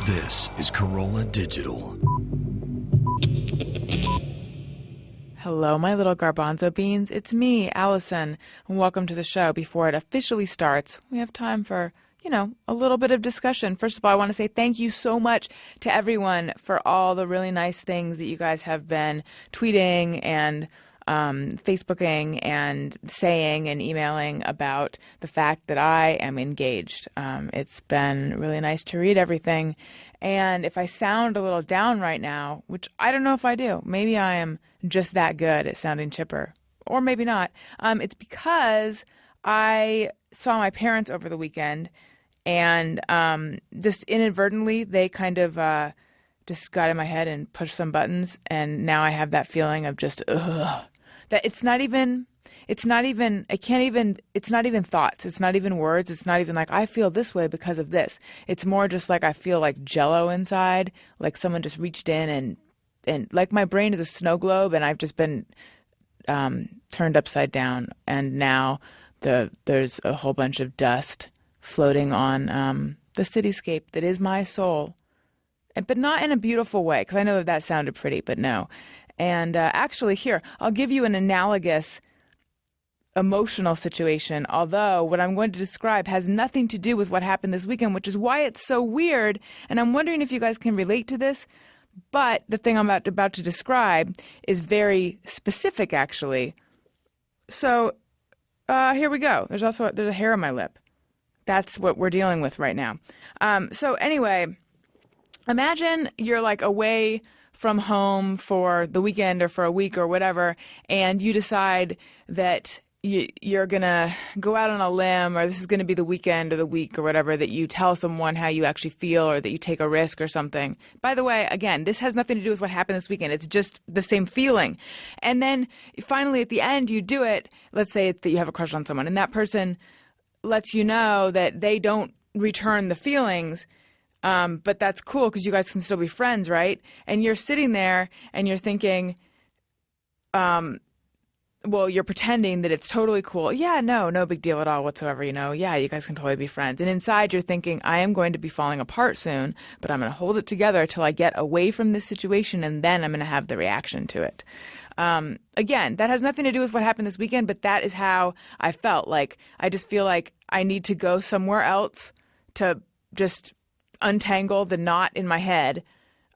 This is Corolla Digital. Hello, my little garbanzo beans. It's me, Alison, and welcome to the show. Before it officially starts, we have time for, a little bit of discussion. First of all, I want to say thank you so much to everyone for all the really nice things that you guys have been tweeting and Facebooking and saying and emailing about the fact that I am engaged. It's been really nice to read everything. And if I sound a little down right now, which I don't know if I do, maybe I am just that good at sounding chipper, or maybe not. It's because I saw my parents over the weekend, and just inadvertently, they kind of just got in my head and pushed some buttons, and now I have that feeling of just, ugh. That it's not even thoughts. It's not even words. It's not even like, I feel this way because of this. It's more just like I feel like Jell-O inside, like someone just reached in and like my brain is a snow globe and I've just been turned upside down. And now there's a whole bunch of dust floating on the cityscape that is my soul. But not in a beautiful way, because I know that sounded pretty, but no. And actually, here, I'll give you an analogous emotional situation, although what I'm going to describe has nothing to do with what happened this weekend, which is why it's so weird. And I'm wondering if you guys can relate to this. But the thing I'm about to describe is very specific, actually. So here we go. There's a hair on my lip. That's what we're dealing with right now. So anyway, imagine you're like away from home for the weekend or for a week or whatever, and you decide that you're going to go out on a limb, or this is going to be the weekend or the week or whatever, that you tell someone how you actually feel or that you take a risk or something. By the way, again, this has nothing to do with what happened this weekend. It's just the same feeling. And then finally at the end you do it. Let's say that you have a crush on someone and that person lets you know that they don't return the feelings. But that's cool because you guys can still be friends, right? And you're sitting there and you're thinking, well, you're pretending that it's totally cool. Yeah, no big deal at all whatsoever, Yeah, you guys can totally be friends. And inside you're thinking, I am going to be falling apart soon, but I'm going to hold it together till I get away from this situation, and then I'm going to have the reaction to it. Again, that has nothing to do with what happened this weekend, but that is how I felt. Like, I just feel like I need to go somewhere else to just untangle the knot in my head.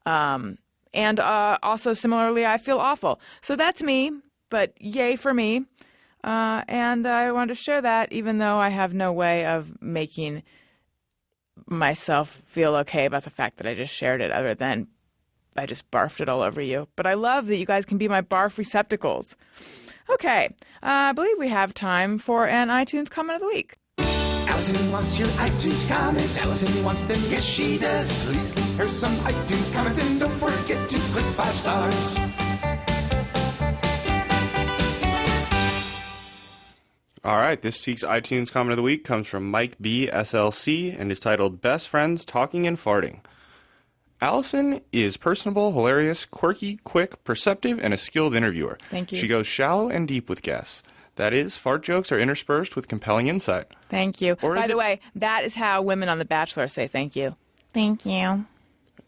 And also similarly, I feel awful. So that's me, but yay for me. And I wanted to share that, even though I have no way of making myself feel okay about the fact that I just shared it, other than I just barfed it all over you. But I love that you guys can be my barf receptacles. Okay, I believe we have time for an iTunes comment of the week. Alison wants your iTunes comments. Alison wants them, yes she does. Please leave her some iTunes comments and don't forget to click 5 stars. All right, this week's iTunes comment of the week comes from Mike B. SLC and is titled Best Friends Talking and Farting. Alison is personable, hilarious, quirky, quick, perceptive, and a skilled interviewer. Thank you. She goes shallow and deep with guests. That is, fart jokes are interspersed with compelling insight. Thank you. By the way, that is how women on The Bachelor say thank you. Thank you.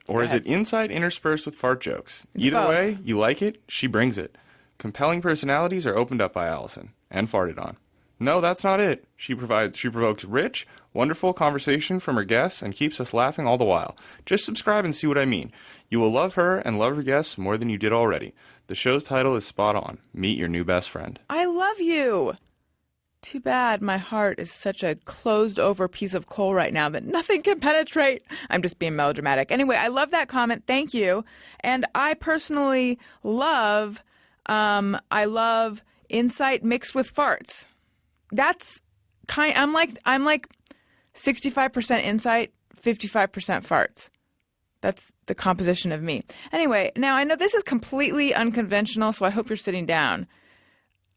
Or is it insight interspersed with fart jokes? Either both. way, you like it, she brings it. Compelling personalities are opened up by Alison and farted on. No, that's not it. She provokes rich, wonderful conversation from her guests and keeps us laughing all the while. Just subscribe and see what I mean. You will love her and love her guests more than you did already. The show's title is spot on. Meet your new best friend. I love you. Too bad my heart is such a closed-over piece of coal right now that nothing can penetrate. I'm just being melodramatic. Anyway, I love that comment. Thank you. And I personally love, insight mixed with farts. That's I'm like 65% insight, 55% farts. That's the composition of me. Anyway, now I know this is completely unconventional, so I hope you're sitting down.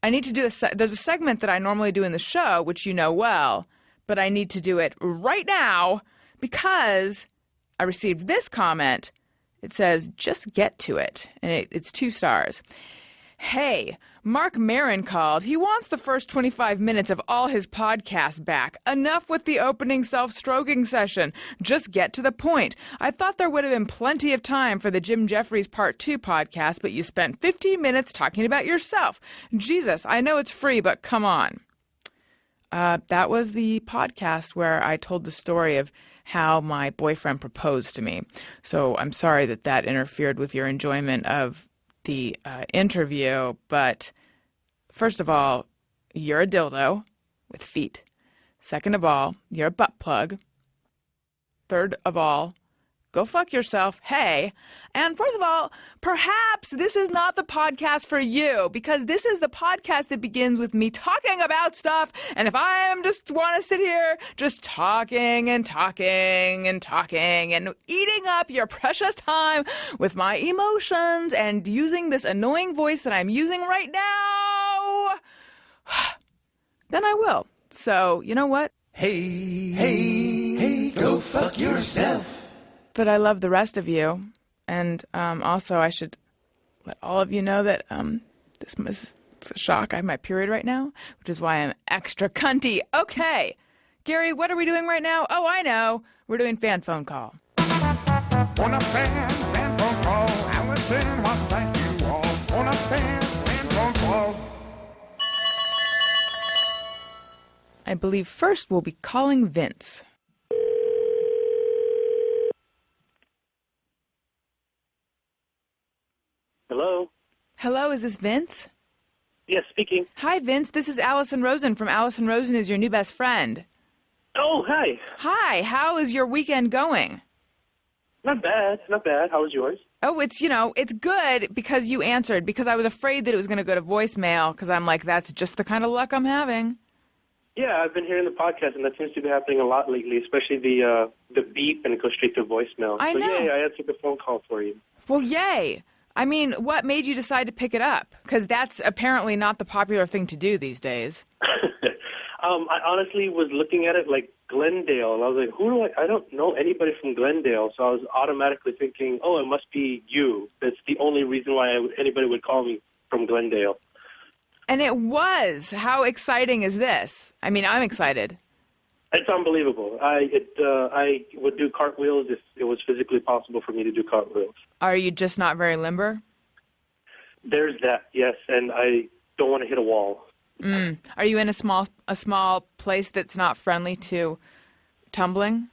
I need to do there's a segment that I normally do in the show, which you know well, but I need to do it right now because I received this comment. It says, just get to it, and it's 2 stars. Hey, Mark Maron called. He wants the first 25 minutes of all his podcasts back. Enough with the opening self-stroking session. Just get to the point. I thought there would have been plenty of time for the Jim Jeffries Part 2 podcast, but you spent 15 minutes talking about yourself. Jesus, I know it's free, but come on. That was the podcast where I told the story of how my boyfriend proposed to me. So I'm sorry that interfered with your enjoyment of the interview, but first of all, you're a dildo with feet. Second of all, you're a butt plug. Third of all, go fuck yourself, hey. And fourth of all, perhaps this is not the podcast for you, because this is the podcast that begins with me talking about stuff, and if I am just want to sit here just talking and talking and talking and eating up your precious time with my emotions and using this annoying voice that I'm using right now, then I will. So, you know what? Hey, go fuck yourself. But I love the rest of you. And also, I should let all of you know that it's a shock. I have my period right now, which is why I'm extra cunty. Okay. Gary, what are we doing right now? Oh, I know. We're doing fan phone call. On a fan phone call, Alison wants to thank you all. On a fan phone call. I believe first we'll be calling Vince. Hello? Hello, is this Vince? Yes, speaking. Hi, Vince. This is Alison Rosen from Alison Rosen is Your New Best Friend. Oh, hi. Hi, how is your weekend going? Not bad. How was yours? Oh, it's good because you answered, because I was afraid that it was going to go to voicemail, because I'm like, that's just the kind of luck I'm having. Yeah, I've been hearing the podcast, and that seems to be happening a lot lately, especially the beep and it goes straight to voicemail. I know. So, yay, I answered the phone call for you. Well, yay. I mean, what made you decide to pick it up? Because that's apparently not the popular thing to do these days. I honestly was looking at it like Glendale, and I was like, I don't know anybody from Glendale, so I was automatically thinking, oh, it must be you. That's the only reason why anybody would call me from Glendale. And it was. How exciting is this? I mean, I'm excited. It's unbelievable. I would do cartwheels if it was physically possible for me to do cartwheels. Are you just not very limber? There's that, yes, and I don't want to hit a wall. Are you in a small place that's not friendly to tumbling?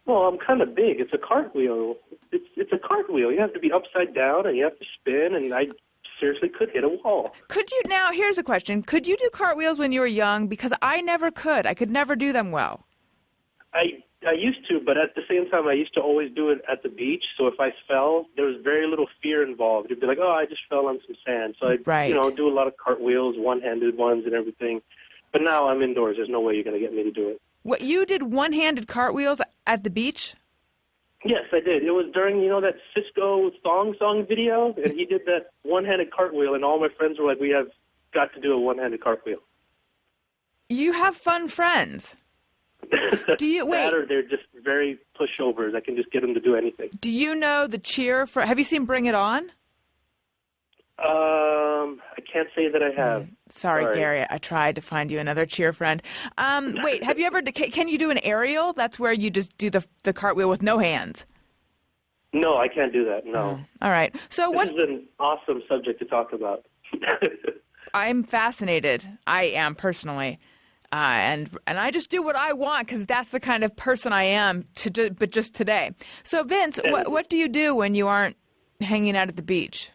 Well, I'm kind of big. It's a cartwheel. It's a cartwheel. You have to be upside down, and you have to spin, and I seriously could hit a wall. Now, here's a question. Could you do cartwheels when you were young? Because I never could. I could never do them well. I used to, but at the same time, I used to always do it at the beach. So if I fell, there was very little fear involved. You'd be like, oh, I just fell on some sand. So I'd do a lot of cartwheels, one-handed ones and everything. But now I'm indoors. There's no way you're going to get me to do it. What, you did one-handed cartwheels at the beach? Yes, I did. It was during, that Cisco Thong Song video, and he did that one-handed cartwheel, and all my friends were like, we have got to do a one-handed cartwheel. You have fun friends. Do you wait? That or they're just very pushovers. I can just get them to do anything. Do you know the cheer for? Have you seen Bring It On? I can't say that I have. Sorry, Gary. I tried to find you another cheer friend. Wait, have you ever? Can you do an aerial? That's where you just do the cartwheel with no hands. No, I can't do that. No. All right. So this is an awesome subject to talk about. I'm fascinated. I am personally. And I just do what I want because that's the kind of person I am. But just today. So Vince, what do you do when you aren't hanging out at the beach?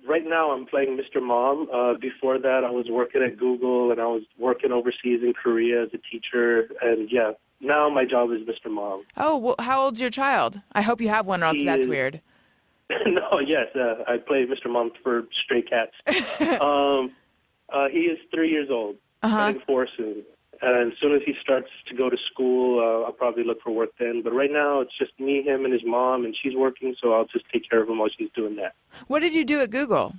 Right now I'm playing Mr. Mom. Before that, I was working at Google and I was working overseas in Korea as a teacher. And yeah, now my job is Mr. Mom. Oh, well, how old's your child? I hope you have one, or else that's weird. No, yes, I play Mr. Mom for stray cats. He is 3 years old, turning 4 soon. And as soon as he starts to go to school, I'll probably look for work then. But right now, it's just me, him, and his mom, and she's working, so I'll just take care of him while she's doing that. What did you do at Google?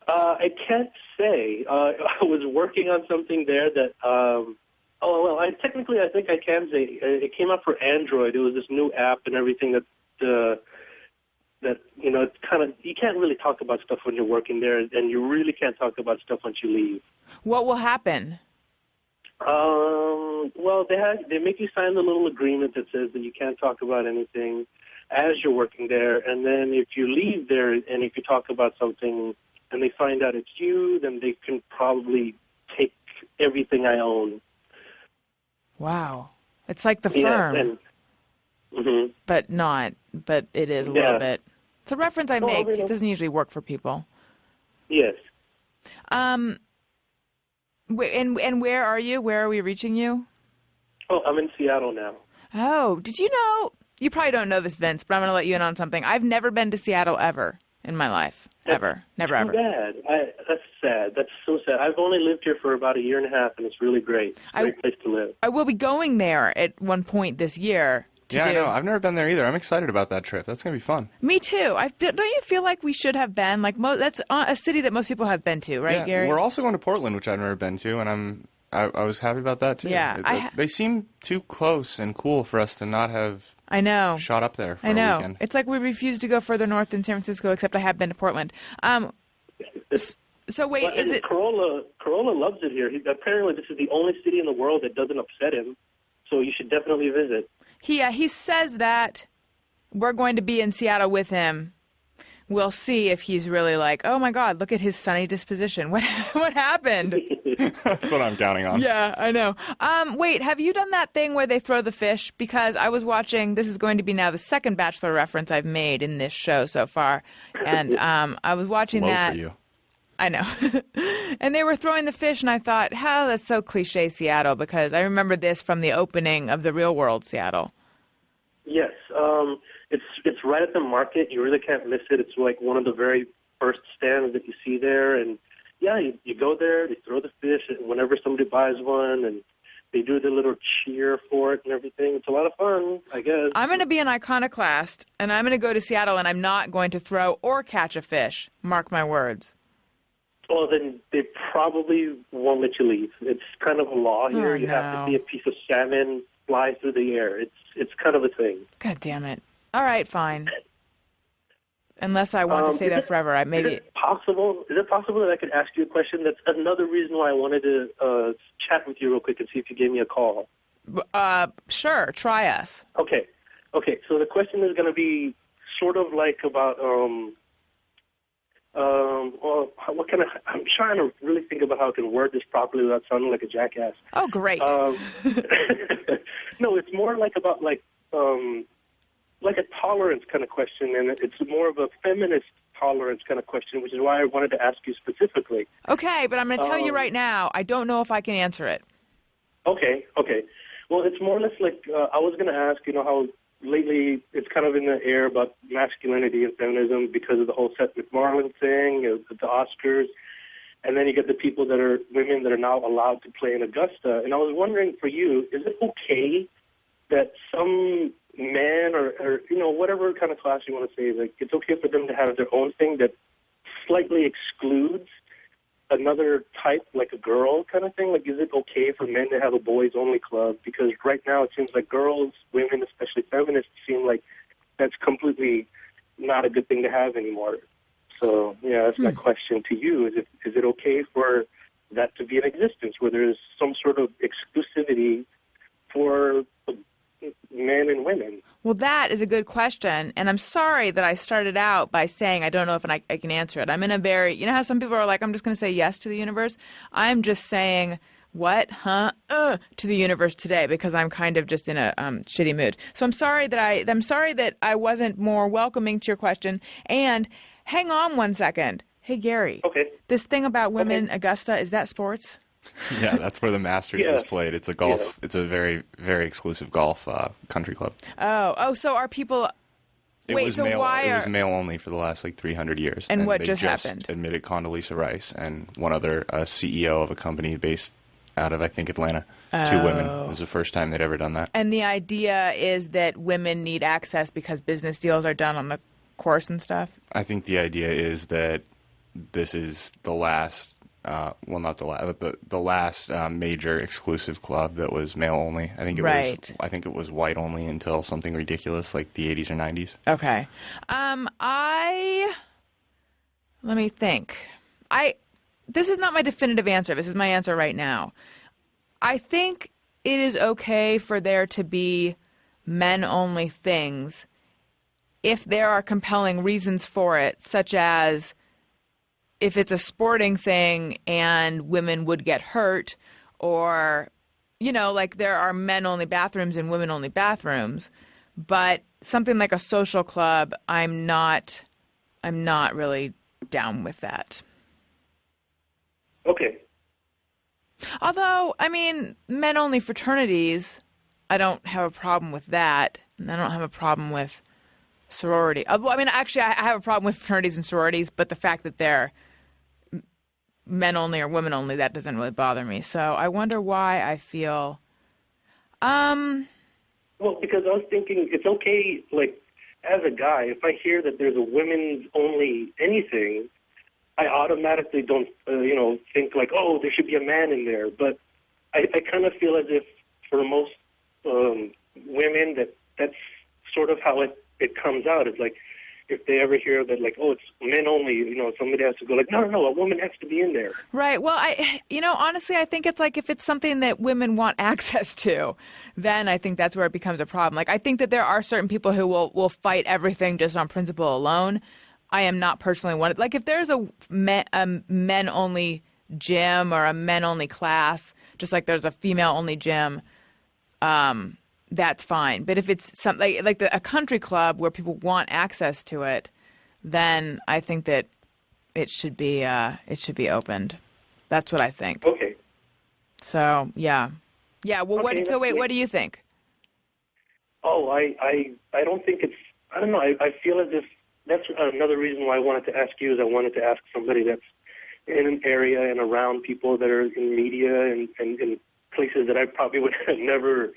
I can't say. I was working on something there that, I think I can say. It came out for Android. It was this new app and everything that that, it's kind of, you can't really talk about stuff when you're working there, and you really can't talk about stuff once you leave. What will happen? Well, they make you sign a little agreement that says that you can't talk about anything as you're working there, and then if you leave there and if you talk about something and they find out it's you, then they can probably take everything I own. Wow. It's like the firm. But it is a little bit. It's a reference I make. It doesn't usually work for people. Yes. And where are you? Where are we reaching you? Oh, I'm in Seattle now. Oh, did you know? You probably don't know this, Vince, but I'm going to let you in on something. I've never been to Seattle ever in my life. Ever. Never, ever. Bad. That's sad. That's so sad. I've only lived here for about a year and a half, and it's really great. It's a great place to live. I will be going there at one point this year. I know. I've never been there either. I'm excited about that trip. That's going to be fun. Me too. Don't you feel like we should have been? Like that's a city that most people have been to, right, Gary? We're also going to Portland, which I've never been to, and I was happy about that too. Yeah, they seem too close and cool for us to not have. I know. Shot up there for a weekend. It's like we refuse to go further north than San Francisco, except I have been to Portland. So wait, is it Corolla loves it here. Apparently, this is the only city in the world that doesn't upset him. So you should definitely visit. He says that we're going to be in Seattle with him. We'll see if he's really like, oh my God, look at his sunny disposition. What happened? That's what I'm counting on. Yeah, I know. Wait, have you done that thing where they throw the fish? Because I was watching, this is going to be now the second Bachelor reference I've made in this show so far. And I was watching that. For you. I know. And they were throwing the fish, and I thought, that's so cliche Seattle, because I remember this from the opening of The Real World Seattle. Yes. It's right at the market. You really can't miss it. It's like one of the very first stands that you see there. And, you go there, they throw the fish whenever somebody buys one, and they do the little cheer for it and everything. It's a lot of fun, I guess. I'm going to be an iconoclast, and I'm going to go to Seattle, and I'm not going to throw or catch a fish. Mark my words. Well, then they probably won't let you leave. It's kind of a law here. You have to see a piece of salmon fly through the air. It's kind of a thing. God damn it. All right, fine. Unless I want to stay there forever, maybe. Is it possible that I could ask you a question? That's another reason why I wanted to chat with you real quick and see if you gave me a call. Sure. Try us. Okay. So the question is going to be sort of like about I'm trying to really think about how I can word this properly without sounding like a jackass. Oh, great. No, it's more like about like a tolerance kind of question, and it's more of a feminist tolerance kind of question, which is why I wanted to ask you specifically. Okay, but I'm going to tell you right now, I don't know if I can answer it. Okay. Well, it's more or less like I was going to ask, how lately it's kind of in the air about masculinity and feminism because of the whole Seth MacFarlane thing, the Oscars, and then you get the people that are women that are now allowed to play in Augusta. And I was wondering for you, is it okay that some man or whatever kind of class you want to say, like it's okay for them to have their own thing that slightly excludes another type, like a girl kind of thing? Like, is it okay for men to have a boys-only club? Because right now it seems like girls, women, especially feminists, seem like that's completely not a good thing to have anymore. So, that's my question to you. Is it okay for that to be in existence, where there's some sort of exclusivity for men and women? Well, that is a good question, and I'm sorry that I started out by saying I don't know if I can answer it. I'm in a very, how some people are like, I'm just going to say yes to the universe? I'm just saying, what, to the universe today, because I'm kind of just in a shitty mood. So I'm sorry that I wasn't more welcoming to your question, and hang on one second. Hey, Gary. Okay. This thing about women, Augusta, is that sports? Yeah, that's where the Masters is played. It's a golf. Yeah. It's a very, very exclusive golf country club. Oh, so are people? It was male only for the last 300 years. And what just happened? Admitted Condoleezza Rice and one other CEO of a company based out of, I think, Atlanta. Oh. 2 women. It was the first time they'd ever done that. And the idea is that women need access because business deals are done on the course and stuff? I think the idea is that this is the last not the last, but the last major exclusive club that was male only. I think it was white only until something ridiculous like the 80s or 90s. Okay. Let me think. This is not my definitive answer. This is my answer right now. I think it is okay for there to be men-only things if there are compelling reasons for it, such as if it's a sporting thing and women would get hurt, or, like there are men-only bathrooms and women-only bathrooms. But something like a social club, I'm not really down with that. Okay. Although, men-only fraternities, I don't have a problem with that, and I don't have a problem with sorority. Actually, I have a problem with fraternities and sororities, but the fact that they're men-only or women-only, that doesn't really bother me. So I wonder why I feel... Well, because I was thinking it's okay, like, as a guy, if I hear that there's a women's-only anything, I automatically don't, think like, oh, there should be a man in there. But I kind of feel as if for most women that's sort of how it comes out. It's like if they ever hear that, like, oh, it's men only, somebody has to go like, no, a woman has to be in there. Right. Well, honestly, I think it's like if it's something that women want access to, then I think that's where it becomes a problem. Like, I think that there are certain people who will fight everything just on principle alone. I am not personally one. Like, if there's a men-only gym or a men-only class, just like there's a female-only gym, that's fine. But if it's something like a country club where people want access to it, then I think that it should be opened. That's what I think. Okay. So yeah. Well, okay, what do you think? Oh, I don't think it's. I don't know. I feel as if that's another reason why I wanted to ask you. Is I wanted to ask somebody that's in an area and around people that are in media and in places that I probably would have never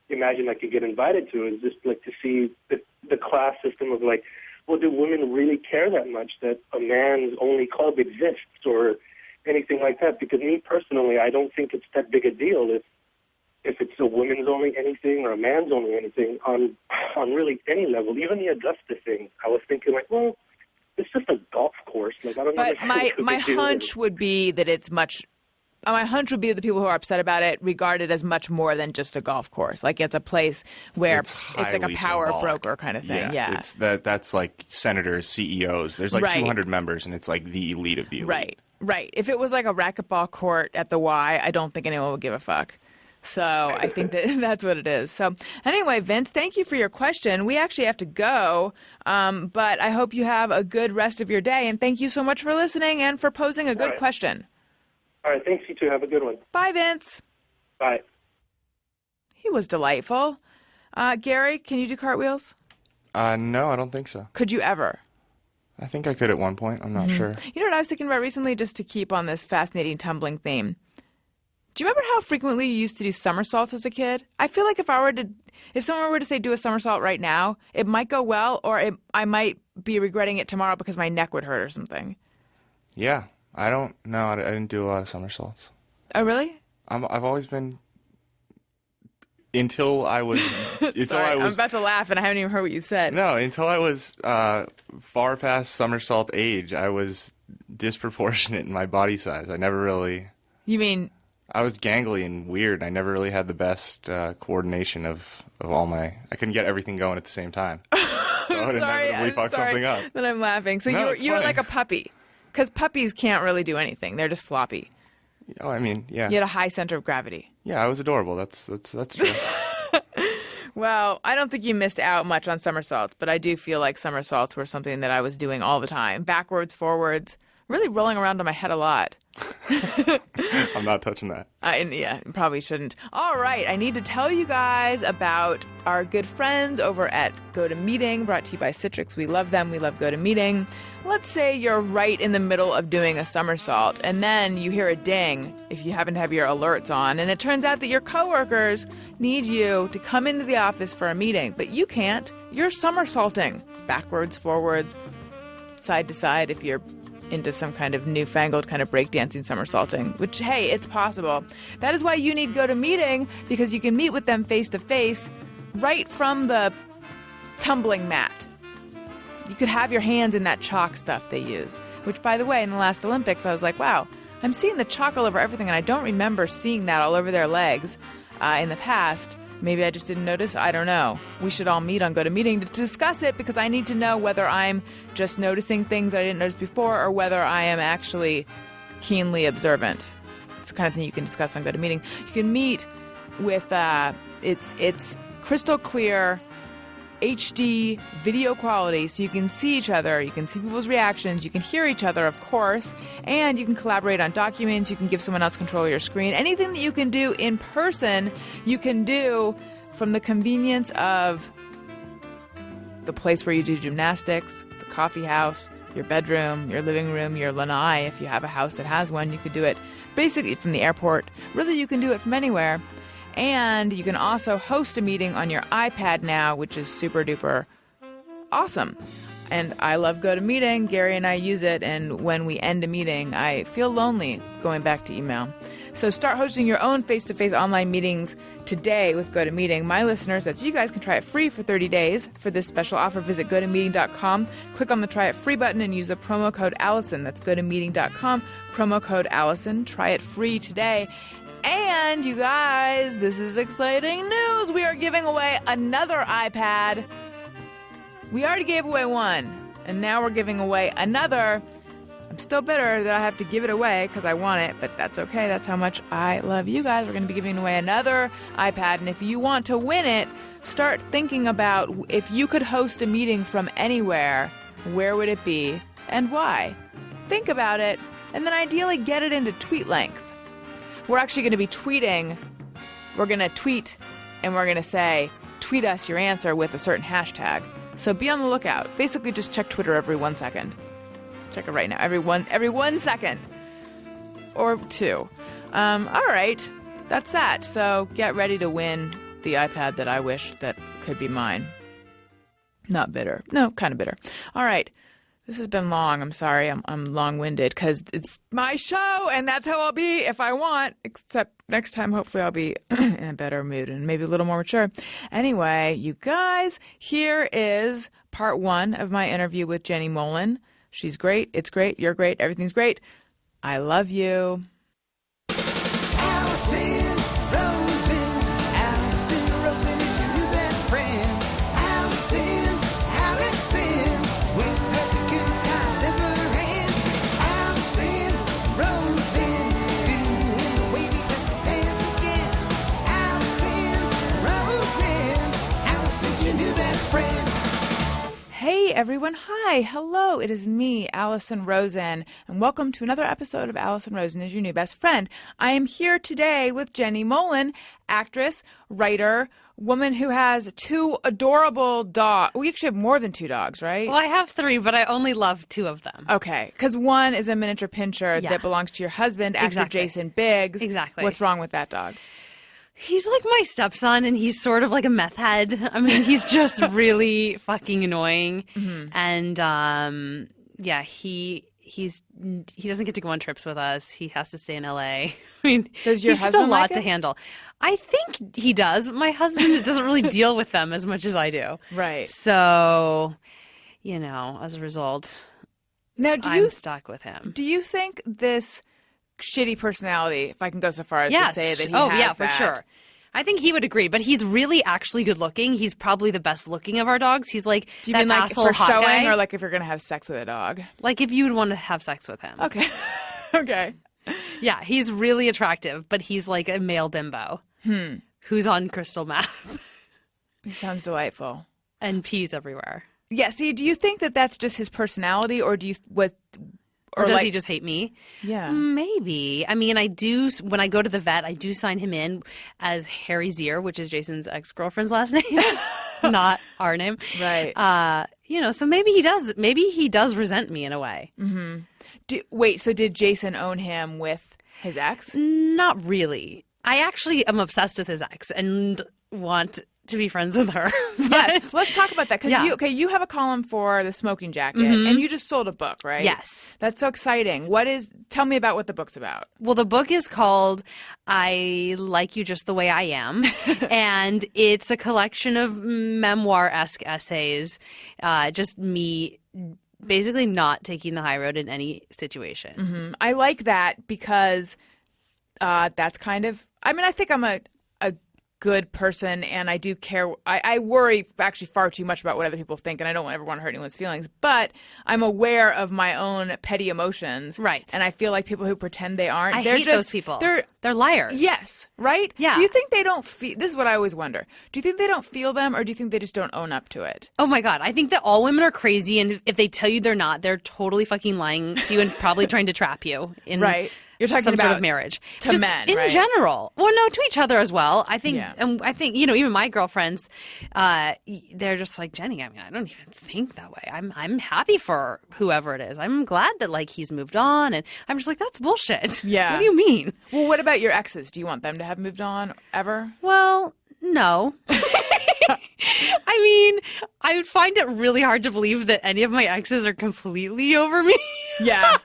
imagined I could get invited to. Is just like to see the class system of like, well, do women really care that much that a man's only club exists or anything like that? Because me personally, I don't think it's that big a deal if it's a women's only anything or a man's only anything on really any level. Even the Augusta thing, I was thinking like, well, it's just a golf course. Like, I don't know. But my hunch would be that it's much. My hunch would be that the people who are upset about it regard it as much more than just a golf course. Like, it's a place where it's like a power symbolic. Broker kind of thing. Yeah. That's like senators, CEOs. There's like 200 members, and it's like the elite of the elite. Right. If it was like a racquetball court at the Y, I don't think anyone would give a fuck. So I think that's what it is. So anyway, Vince, thank you for your question. We actually have to go, but I hope you have a good rest of your day. And thank you so much for listening and for posing a good question. All right, thanks, you too. Have a good one. Bye, Vince. Bye. He was delightful. Gary, can you do cartwheels? No, I don't think so. Could you ever? I think I could at one point. I'm not sure. You know what I was thinking about recently, just to keep on this fascinating tumbling theme? Do you remember how frequently you used to do somersaults as a kid? I feel like if someone were to say do a somersault right now, it might go well, or I might be regretting it tomorrow because my neck would hurt or something. Yeah. I don't know. I didn't do a lot of somersaults. Oh, really? I've always been until I was. Sorry, I'm about to laugh and I haven't even heard what you said. No, until I was far past somersault age, I was disproportionate in my body size. I never really. You mean? I was gangly and weird. I never really had the best coordination of all my. I couldn't get everything going at the same time. So I would inevitably fuck something up. That I'm laughing. So you were like a puppy. Because puppies can't really do anything. They're just floppy. Oh, I mean, yeah. You had a high center of gravity. Yeah, I was adorable. That's true. Well, I don't think you missed out much on somersaults, but I do feel like somersaults were something that I was doing all the time. Backwards, forwards, really rolling around on my head a lot. I'm not touching that. Yeah, probably shouldn't. All right, I need to tell you guys about our good friends over at GoToMeeting, brought to you by Citrix. We love them. We love GoToMeeting. Let's say you're right in the middle of doing a somersault, and then you hear a ding if you happen to have your alerts on, and it turns out that your coworkers need you to come into the office for a meeting, but you can't. You're somersaulting backwards, forwards, side to side if you're into some kind of newfangled kind of breakdancing somersaulting, which, hey, it's possible. That is why you need GoToMeeting, because you can meet with them face to face right from the tumbling mat. You could have your hands in that chalk stuff they use, which, by the way, in the last Olympics, I was like, wow, I'm seeing the chalk all over everything, and I don't remember seeing that all over their legs in the past. Maybe I just didn't notice. I don't know. We should all meet on GoToMeeting to discuss it, because I need to know whether I'm just noticing things that I didn't notice before or whether I am actually keenly observant. It's the kind of thing you can discuss on GoToMeeting. You can meet with, it's crystal clear HD video quality, so you can see each other, you can see people's reactions, you can hear each other, of course, and you can collaborate on documents, you can give someone else control of your screen. Anything that you can do in person, you can do from the convenience of the place where you do gymnastics, the coffee house, your bedroom, your living room, your lanai. If you have a house that has one, you could do it basically from the airport. Really, you can do it from anywhere. And you can also host a meeting on your iPad now, which is super duper awesome. And I love GoToMeeting. Gary and I use it. And when we end a meeting, I feel lonely going back to email. So start hosting your own face-to-face online meetings today with GoToMeeting. My listeners, that's you guys, can try it free for 30 days. For this special offer, visit GoToMeeting.com, click on the Try It Free button, and use the promo code Allison. That's GoToMeeting.com, promo code Allison. Try it free today. And you guys, this is exciting news. We are giving away another iPad. We already gave away one, and now we're giving away another. I'm still bitter that I have to give it away because I want it, but that's okay. That's how much I love you guys. We're going to be giving away another iPad, and if you want to win it, start thinking about if you could host a meeting from anywhere, where would it be and why? Think about it, and then ideally get it into tweet length. We're actually going to be tweeting. We're going to tweet, and we're going to say, tweet us your answer with a certain hashtag. So be on the lookout. Basically, just check Twitter every 1 second. Check it right now. Every 1 second. Or 2. All right. That's that. So get ready to win the iPad that I wish that could be mine. Not bitter. No, kind of bitter. All right. This has been long. I'm sorry. I'm long-winded because it's my show, and that's how I'll be if I want. Except next time, hopefully, I'll be in a better mood and maybe a little more mature. Anyway, you guys, here is part 1 of my interview with Jenny Mollen. She's great. It's great. You're great. Everything's great. I love you. Alison Rosen. Alison Rosen is your new best friend. Alison. With her good times never end. Alison Rosen. Doing the wavy pencil dance again. Alison Rosen. Alison's your new best friend. Hey everyone, hi, hello, it is me, Alison Rosen, and welcome to another episode of Alison Rosen is your new best friend. I am here today with Jenny Mollen, actress, writer, woman who has 2 adorable dogs. We actually have more than 2 dogs, right? Well, I have 3, but I only love 2 of them. Okay, because one is a miniature pinscher that belongs to your husband, actor Jason Biggs. Exactly. What's wrong with that dog? He's like my stepson, and he's sort of like a meth head. I mean, he's just really fucking annoying. Mm-hmm. And yeah, he doesn't get to go on trips with us. He has to stay in LA. I mean, does your he's just a lot like to handle. I think he does. My husband doesn't really deal with them as much as I do. Right. So, you know, as a result, now I'm stuck with him. Do you think this shitty personality, if I can go so far as to say that he has for sure. I think he would agree, but he's really actually good looking. He's probably the best looking of our dogs. He's like do you that mean like asshole for hot showing guy, or like if you're gonna have sex with a dog? like if you'd want to have sex with him. Okay. Okay. Yeah, he's really attractive, but he's like a male bimbo who's on crystal meth. He sounds delightful. And pees everywhere. Yeah. See, do you think that that's just his personality, or do you Or does he just hate me? Yeah. Maybe. I mean, I do, when I go to the vet, I do sign him in as Harry Zier, which is Jason's ex-girlfriend's last name, not our name. Right. You know, so maybe he does resent me in a way. Mm-hmm. Wait, so did Jason own him with his ex? Not really. I actually am obsessed with his ex and want to be friends with her. Yes, let's talk about that. Because you have a column for the Smoking Jacket, and you just sold a book, right? Yes. That's so exciting. Tell me about what the book's about. Well, the book is called I Like You Just the Way I Am, and it's a collection of memoir-esque essays, just me basically not taking the high road in any situation. I like that because that's kind of, I mean, I think I'm a good person, and I do care. I worry actually far too much about what other people think, and I don't ever want to hurt anyone's feelings, but I'm aware of my own petty emotions. Right. And I feel like people who pretend they aren't, I they're hate just, those people. They're liars. Yes, right? Yeah. Do you think they don't feel, this is what I always wonder, do you think they don't feel them, or do you think they just don't own up to it? Oh my God. I think that all women are crazy, and if they tell you they're not, they're totally fucking lying to you and probably trying to trap you in Right. You're talking some about sort of marriage. to Just men, in right? general. Well, no, to each other as well. I think, Yeah. I think, you know, even my girlfriends, they're just like, Jenny, I mean, I don't even think that way. I'm happy for whoever it is. I'm glad that like he's moved on, and I'm just like, that's bullshit. Yeah. What do you mean? Well, what about your exes? Do you want them to have moved on ever? Well, no. I mean, I would find it really hard to believe that any of my exes are completely over me. Yeah.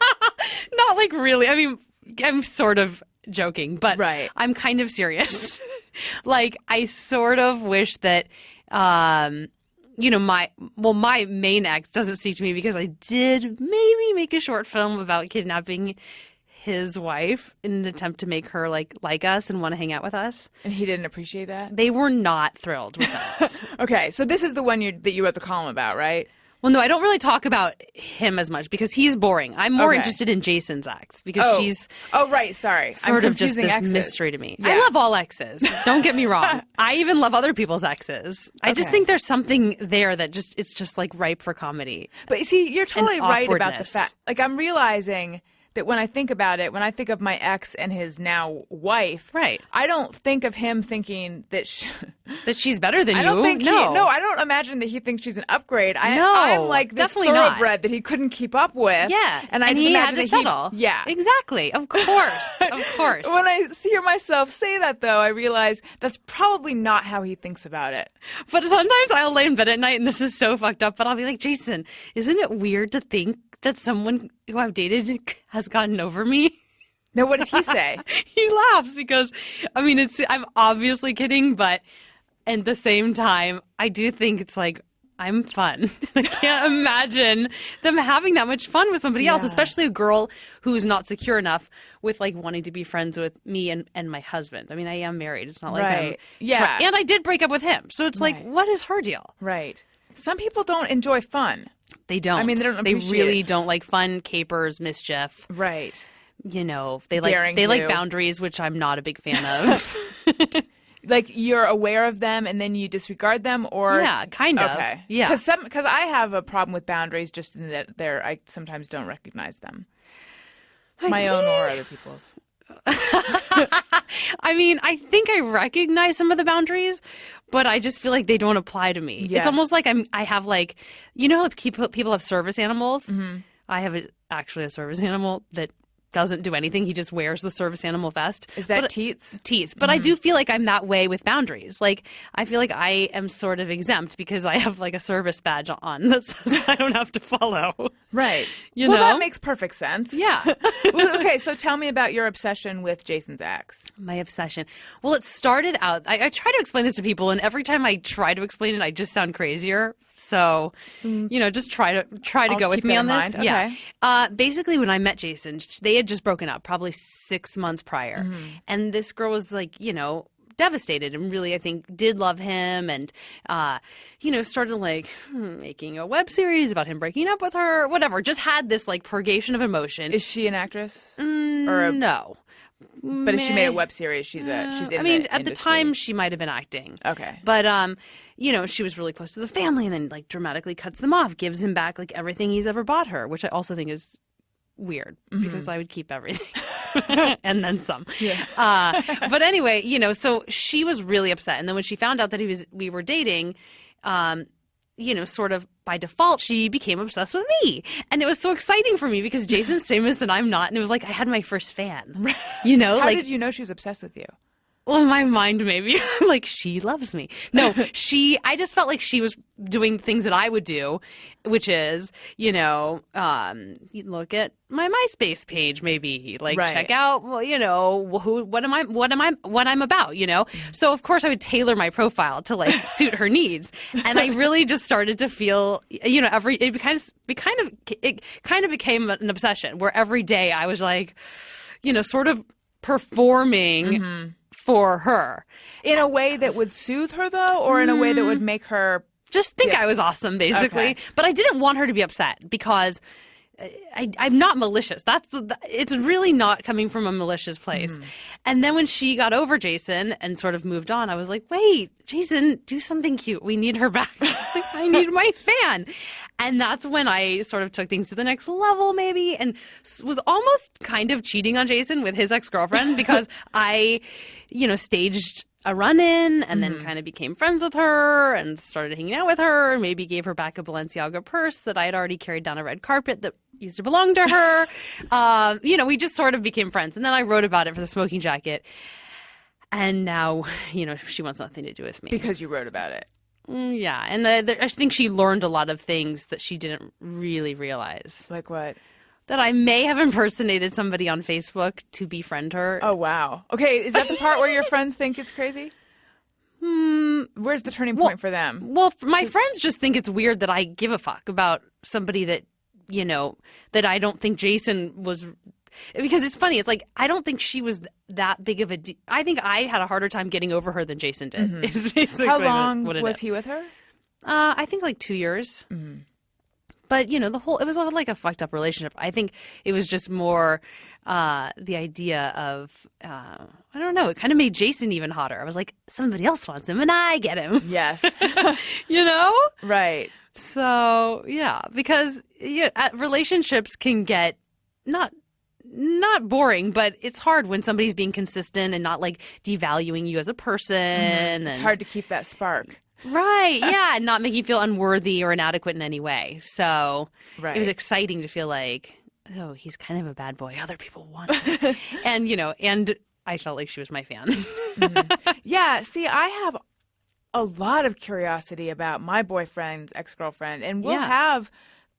Not like really. I mean, I'm sort of joking, but Right. I'm kind of serious. Like, I sort of wish that, you know, my main ex doesn't speak to me because I did maybe make a short film about kidnapping his wife in an attempt to make her like us and want to hang out with us. And he didn't appreciate that? They were not thrilled with that. Okay, so this is the one that you wrote the column about, right? Well, no, I don't really talk about him as much because he's boring. I'm more Okay. interested in Jason's ex because she's Oh, right, sorry. sort I'm of just confusing this exes. mystery to me. Yeah. I love all exes. Don't get me wrong. I even love other people's exes. I just Okay. think there's something there that it's just like ripe for comedy. But see, you're totally right about the awkwardness. fact. Like, I'm realizing that when I think about it, when I think of my ex and his now wife, Right. I don't think of him thinking that That she's better than I you. don't think no. I don't imagine that he thinks she's an upgrade. No, I'm like this definitely not. thoroughbred that he couldn't keep up with. Yeah, and I just he had imagine to that settle. Yeah, Exactly. Of course. Of course. When I hear myself say that, though, I realize that's probably not how he thinks about it. But sometimes I'll lay in bed at night and this is so fucked up, but I'll be like, Jason, isn't it weird to think that someone who I've dated has gotten over me? Now, what does he say? He laughs because, I mean, I'm obviously kidding, but at the same time, I do think it's like, I'm fun. I can't imagine them having that much fun with somebody else, Yeah. especially a girl who's not secure enough with like wanting to be friends with me and my husband. I mean, I am married. It's not like I'm Right. Yeah. and I did break up with him. So it's like, Right. what is her deal? Right. Some people don't enjoy fun. They don't. I mean, they don't They appreciate really it. don't like fun, capers, mischief. Right. You know, they Daring like do. boundaries, which I'm not a big fan of. Like, you're aware of them and then you disregard them, or Yeah, kind of. Okay. Yeah. Because I have a problem with boundaries, just in that I sometimes don't recognize them. My own or other people's. I mean, I think I recognize some of the boundaries, but I just feel like they don't apply to me. Yes. It's almost like I have like, you know, like people have service animals. I have actually a service animal that doesn't do anything. He just wears the service animal vest. Is that But- Teats? Teats. But I do feel like I'm that way with boundaries. Like, I feel like I am sort of exempt because I have like a service badge on that says I don't have to follow. Right. You well, know? that makes perfect sense. Yeah. Well, okay, so tell me about your obsession with Jason's ex. My obsession. Well, it started out, I try to explain this to people, and every time I try to explain it, I just sound crazier. So, you know, just try to I'll go with keep me that on in this. mind. Yeah. Okay. Basically, when I met Jason, they had just broken up, probably 6 months prior, and this girl was like, you know, devastated and really, I think, did love him, and you know, started like making a web series about him breaking up with her, whatever. Just had this like purgation of emotion. Is she an actress? Or No. But if she made a web series, she's in I mean, the at the industry. time, she might have been acting. Okay. But, you know, she was really close to the family and then, like, dramatically cuts them off, gives him back, like, everything he's ever bought her, which I also think is weird because I would keep everything and then some. Yeah. But anyway, you know, so she was really upset. And then when she found out that we were dating, you know, sort of by default, she became obsessed with me. And it was so exciting for me because Jason's famous and I'm not. And it was like I had my first fan, you know? How like, did you know she was obsessed with you? well, my mind maybe like she loves me. No, I just felt like she was doing things that I would do, which is, look at my MySpace page, maybe like check out, what I'm about, So of course I would tailor my profile to like suit her needs. And I really just started to feel, it kind of became an obsession where every day I was like, sort of performing for her. In a way that would soothe her, though, or in a way that would make her just think I was awesome, basically. Okay. But I didn't want her to be upset because I'm not malicious. It's really not coming from a malicious place. And then when she got over Jason and sort of moved on, I was like, wait, Jason, do something cute. We need her back. I need my fan. And that's when I sort of took things to the next level, maybe, and was almost kind of cheating on Jason with his ex-girlfriend because I, staged a run-in and then kind of became friends with her and started hanging out with her, maybe gave her back a Balenciaga purse that I had already carried down a red carpet that used to belong to her. We just sort of became friends. And then I wrote about it for the Smoking Jacket. And now, she wants nothing to do with me. because you wrote about it. Yeah. And I think she learned a lot of things that she didn't really realize. Like what? That I may have impersonated somebody on Facebook to befriend her. Oh, wow. Okay, is that the part where your friends think it's crazy? Where's the turning point for them? Well, my friends just think it's weird that I give a fuck about somebody that, that I don't think Jason was. Because it's funny. It's like, I don't think she was that big of a I think I had a harder time getting over her than Jason did. Is basically How long what it was is. he with her? I think like 2 years. But, it was all like a fucked up relationship. I think it was just more the idea of, I don't know, it kind of made Jason even hotter. I was like, somebody else wants him and I get him. Yes. Right. So, yeah, because relationships can get not boring, but it's hard when somebody's being consistent and not like devaluing you as a person. It's hard to keep that spark. Right, yeah, and not make you feel unworthy or inadequate in any way. So it was exciting to feel like, oh, he's kind of a bad boy. Other people want him. And, and I felt like she was my fan. Yeah, see, I have a lot of curiosity about my boyfriend's ex-girlfriend, and we'll have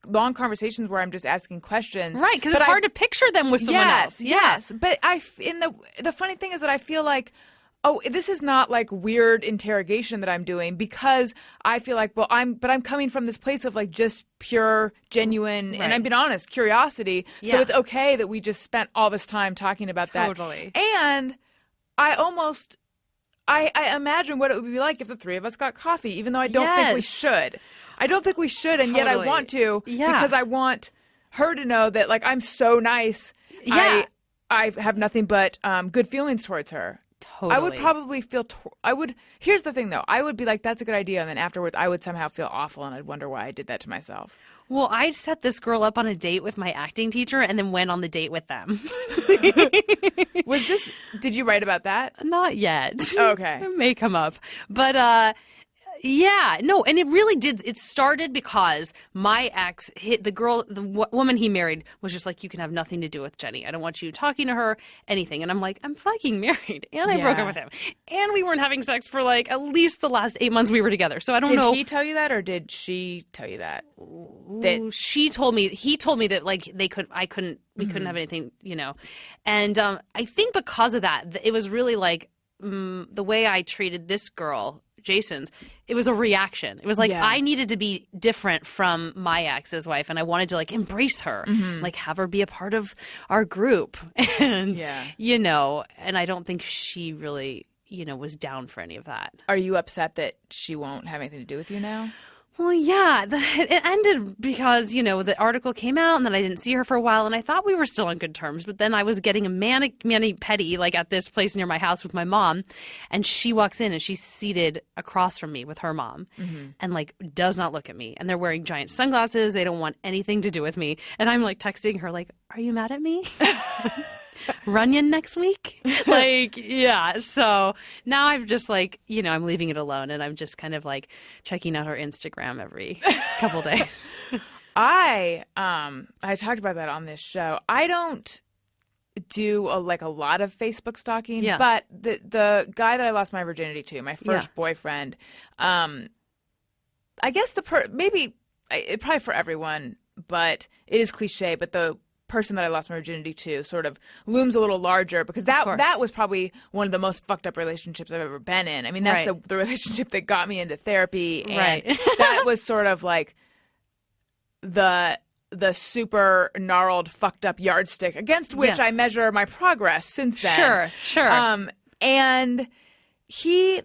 long conversations where I'm just asking questions. Right, because it's hard to picture them with someone else. Yes, but the funny thing is that I feel like, oh, this is not like weird interrogation that I'm doing because I feel like, well, I'm coming from this place of like just pure, genuine, and I'm being honest, curiosity. Yeah. So it's okay that we just spent all this time talking about that. Totally. And I imagine what it would be like if the three of us got coffee, even though I don't think we should. I don't think we should, and yet I want to because I want her to know that like I'm so nice. Yeah. I have nothing but good feelings towards her. Totally. I would probably feel. Here's the thing, though. I would be like, "That's a good idea," and then afterwards, I would somehow feel awful, and I'd wonder why I did that to myself. Well, I set this girl up on a date with my acting teacher, and then went on the date with them. Did you write about that? Not yet. Okay, it may come up, but yeah, no, and it really did. It started because my ex hit the woman he married was just like, you can have nothing to do with Jenny. I don't want you talking to her, anything. And I'm like, I'm fucking married. And I broke up with him. And we weren't having sex for like at least the last 8 months we were together. So I don't know. Did he tell you that or did she tell you that? He told me that like we couldn't have anything, And I think because of that, it was really like the way I treated this girl, Jason's, it was a reaction. It was like I needed to be different from my ex's wife, and I wanted to like embrace her, like have her be a part of our group, and and I don't think she really was down for any of that. Are you upset that she won't have anything to do with you now? Well, yeah, it ended because, the article came out and then I didn't see her for a while and I thought we were still on good terms. But then I was getting a mani-pedi like at this place near my house with my mom. And she walks in and she's seated across from me with her mom and like does not look at me. And they're wearing giant sunglasses. They don't want anything to do with me. And I'm like texting her like, are you mad at me? Runyon next week? Like, yeah. So now I've just like, I'm leaving it alone and I'm just kind of like checking out her Instagram every couple days. I talked about that on this show. I don't do a lot of Facebook stalking. Yeah. But the guy that I lost my virginity to, my first boyfriend, I guess probably for everyone, but it is cliche. But the person that I lost my virginity to sort of looms a little larger because that was probably one of the most fucked up relationships I've ever been in. I mean, that's the relationship that got me into therapy, and that was sort of like the super gnarled, fucked up yardstick against which I measure my progress since then. Sure. And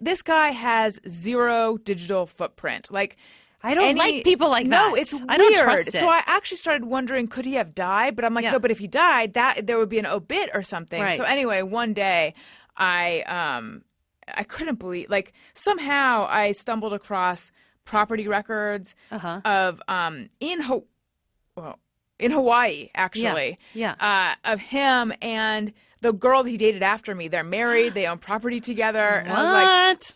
this guy has zero digital footprint. Like, I don't like people like that. No, it's weird. I don't trust it. So I actually started wondering, could he have died? But I'm like, no, but if he died, there would be an obit or something. Right. So anyway, one day I couldn't believe, like, somehow I stumbled across property records of in Hawaii, actually. Of him and the girl that he dated after me. They're married. They own property together. And I was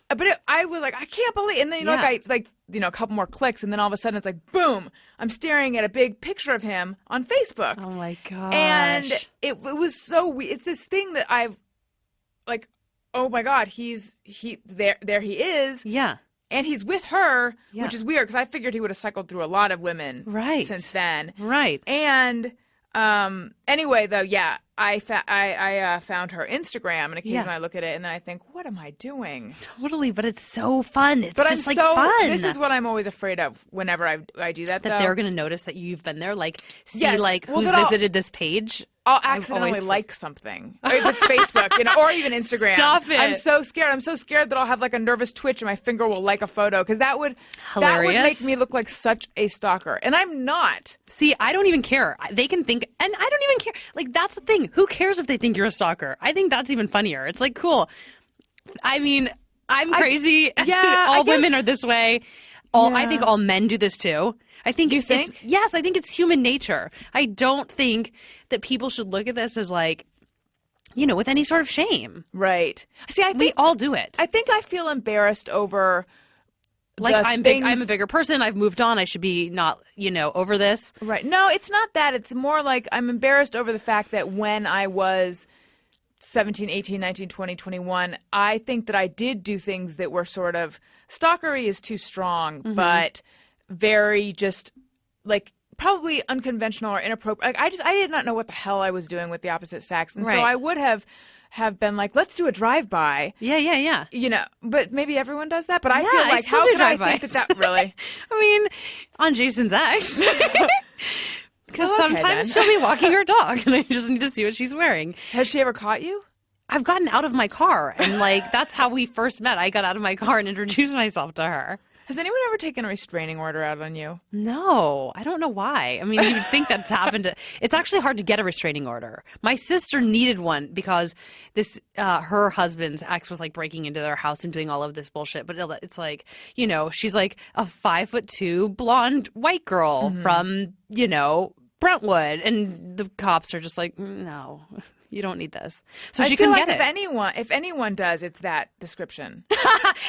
like, I can't believe. And then a couple more clicks, and then all of a sudden it's like, boom! I'm staring at a big picture of him on Facebook. Oh my gosh! And it was so weird. It's this thing that I've like, oh my god, there he is. Yeah. And he's with her, which is weird because I figured he would have cycled through a lot of women since then. Right. And anyway, though, I found her Instagram, and occasionally I look at it, and then I think, what am I doing? Totally, but it's so fun. It's just fun. This is what I'm always afraid of whenever I do that. That they're going to notice that you've been there, like see who's visited this page. I'll accidentally like something. If it's Facebook, or even Instagram. Stop it. I'm so scared. I'm so scared that I'll have like a nervous twitch and my finger will like a photo because that would make me look like such a stalker. And I'm not. See, I don't even care. They can think, and I don't even care. Like, that's the thing. Who cares if they think you're a stalker? I think that's even funnier. It's like, cool. I mean, I'm crazy. All women are this way. I think all men do this too. I think yes, I think it's human nature. I don't think that people should look at this as like, with any sort of shame. Right. See, I think we all do it. I think I feel embarrassed over I'm a bigger person. I've moved on. I should be not, over this. Right. No, it's not that. It's more like I'm embarrassed over the fact that when I was 17, 18, 19, 20, 21, I think that I did do things that were sort of stalkery is too strong, but very just like probably unconventional or inappropriate. Like I did not know what the hell I was doing with the opposite sex, and so I would have been like, let's do a drive-by. Yeah. But maybe everyone does that. But I feel like, how could I think that really? I mean, on Jason's ex. Because sometimes she'll be walking her dog, and I just need to see what she's wearing. Has she ever caught you? I've gotten out of my car, and that's how we first met. I got out of my car and introduced myself to her. Has anyone ever taken a restraining order out on you? No, I don't know why. I mean, you would think that's happened. It's actually hard to get a restraining order. My sister needed one because her husband's ex was breaking into their house and doing all of this bullshit. But it's like, she's like a 5'2" blonde white girl from, Brentwood. And the cops are just like, no. You don't need this. So she couldn't get it. If anyone does, it's that description.